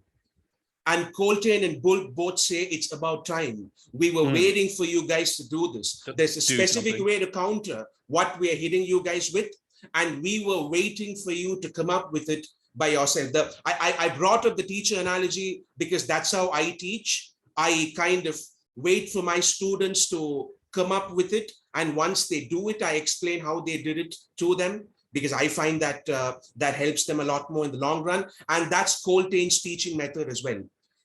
S1: And Coltaine and Bull both say it's about time. We were waiting for you guys to do this. There's a specific way to counter what we are hitting you guys with. And we were waiting for you to come up with it by yourself. I brought up the teacher analogy because that's how I teach. I kind of wait for my students to come up with it. And once they do it, I explain how they did it to them, because I find that that helps them a lot more in the long run. And that's Coltaine's teaching method as well.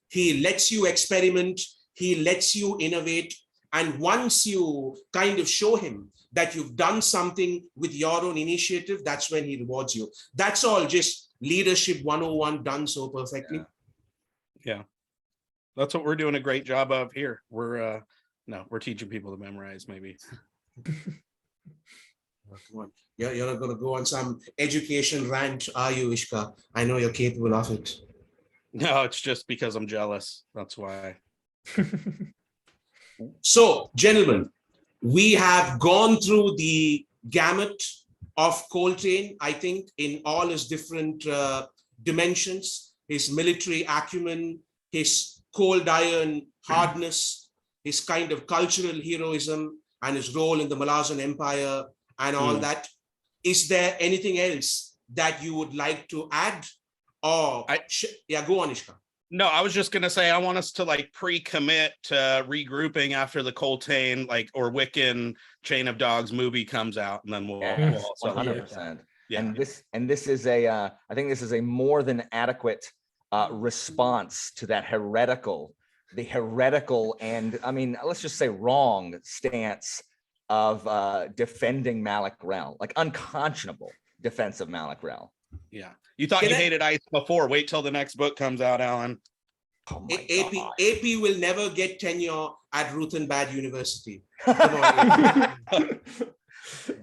S1: He lets you experiment, he lets you innovate. And once you kind of show him that you've done something with your own initiative, that's when he rewards you. That's all just leadership 101 done so perfectly.
S2: Yeah. That's what we're doing a great job of here. We're teaching people to memorize, maybe.
S1: Come on. You're not going to go on some education rant, are you, Ishka? I know you're capable of it.
S2: No, it's just because I'm jealous. That's why.
S1: So, gentlemen, we have gone through the gamut of Coltaine, I think, in all his different dimensions, his military acumen, his cold iron hardness, his kind of cultural heroism, and his role in the Malazan Empire and all that. Is there anything else that you would like to add? Or go on, Ishka.
S2: No, I was just gonna say I want us to pre-commit to regrouping after the Coltaine or Wiccan Chain of Dogs movie comes out, and then we'll
S3: 100%. Yeah. And this is I think this is a more than adequate response to that heretical the heretical and, I mean, let's just say wrong stance of defending Malik Rel, like unconscionable defense of Malik Rel.
S2: Yeah. You thought you hated ice before. Wait till the next book comes out, Alan.
S3: Oh my
S1: AP,
S3: God.
S1: AP will never get tenure at Ruthan Badd University. Come on.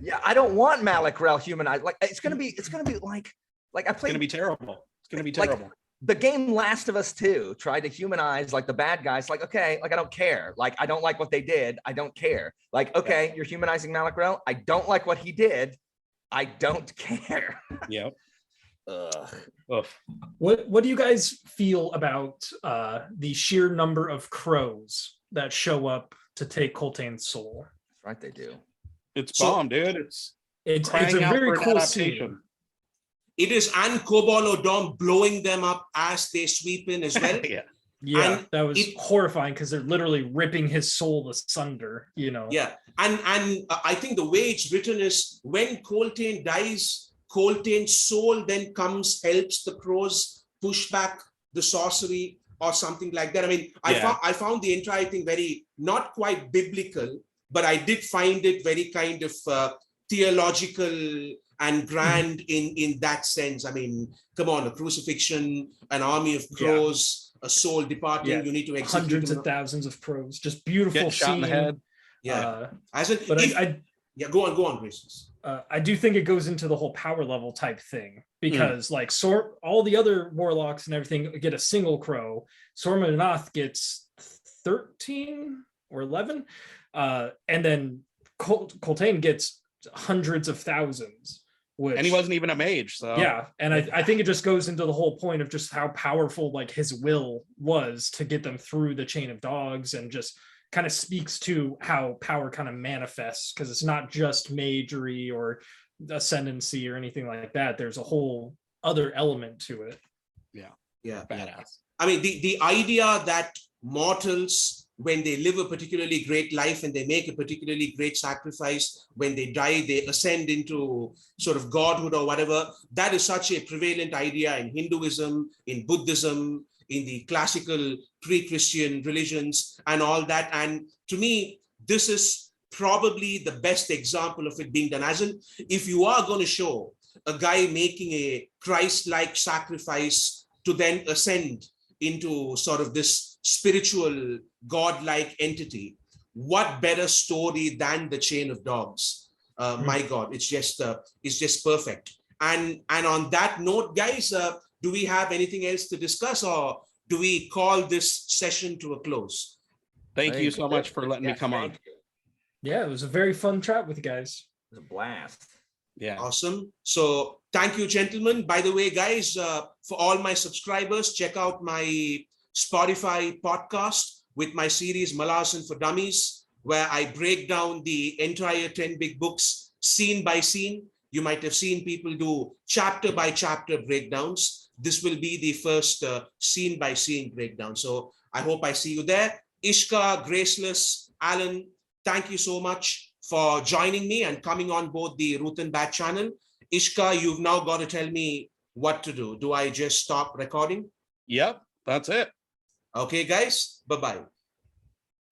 S3: Yeah, I don't want Malik Rel humanized. Like it's gonna be like I
S2: It's
S3: played
S2: gonna be terrible. It's gonna be
S3: like,
S2: terrible.
S3: the game Last of Us 2 tried to humanize like the bad guys. Like, okay, like I don't care. Like I don't like what they did. I don't care. Like, okay, you're humanizing Malik Rel. I don't like what he did. I don't care.
S2: Yep.
S3: Ugh.
S2: Oof.
S4: What do you guys feel about the sheer number of crows that show up to take Coltaine's soul?
S3: That's right, they do.
S2: It's
S1: So-
S2: bomb, dude. It's
S4: It's
S2: crying
S4: a
S2: out
S4: very
S2: for an
S4: cool
S2: adaptation.
S4: scene.
S1: It is Anne Cobol-O'Donnell blowing them up as they sweep in as well.
S2: Yeah.
S4: Yeah,
S1: And
S4: that was
S1: it-
S4: horrifying because they're literally ripping his soul asunder, you know.
S1: Yeah, and I think the way it's written is when Coltaine dies, Coltaine's soul then comes, helps the crows push back the sorcery or something like that. I mean,
S2: Yeah.
S1: I found the entire thing very not quite biblical, but I did find it very kind of theological and grand in that sense. I mean, come on, a crucifixion, an army of crows, a soul departing.
S4: Yeah.
S1: You need to execute
S4: Hundreds
S1: them.
S4: of thousands of crows, just beautiful
S2: Get shot in the
S4: scene.
S2: head.
S1: Yeah, as in,
S4: But
S1: if-
S4: I
S1: yeah, go on, Grace.
S4: I do think it goes into the whole power level type thing
S1: Hmm.
S4: because like all the other warlocks and everything get a single crow. Sormanath gets 13 or 11, and then Coltaine gets hundreds of thousands. Which,
S2: And he wasn't even a mage, so
S4: yeah, and I think it just goes into the whole point of just how powerful like his will was to get them through the chain of dogs, and just kind of speaks to how power kind of manifests, because it's not just magery or ascendancy or anything like that. There's a whole other element to it.
S1: Yeah,
S2: badass.
S1: I mean, the idea that mortals, when they live a particularly great life and they make a particularly great sacrifice, when they die, they ascend into sort of godhood or whatever, that is such a prevalent idea in Hinduism, in Buddhism, in the classical pre-Christian religions and all that. And to me, this is probably the best example of it being done. As in, if you are going to show a guy making a Christ-like sacrifice to then ascend into sort of this spiritual godlike entity, what better story than the chain of dogs? My God, it's just perfect. And on that note, guys, do we have anything else to discuss, or do we call this session to a close?
S2: Thank you so much for letting me come on.
S3: Thank you.
S4: Yeah, it was a very fun chat with you guys.
S3: It was a blast.
S2: Yeah.
S1: Awesome. So thank you, gentlemen. By the way, guys, for all my subscribers, check out my Spotify podcast with my series Malazan for Dummies, where I break down the entire 10 big books scene by scene. You might have seen people do chapter by chapter breakdowns. This will be the first scene by scene breakdown. So I hope I see you there. Ishka, Graceless, Alan, thank you so much for joining me and coming on board the Ruthan Badd channel. Ishka, you've now got to tell me what to do. Do I just stop recording?
S2: Yep, that's it.
S1: Okay, guys, bye-bye.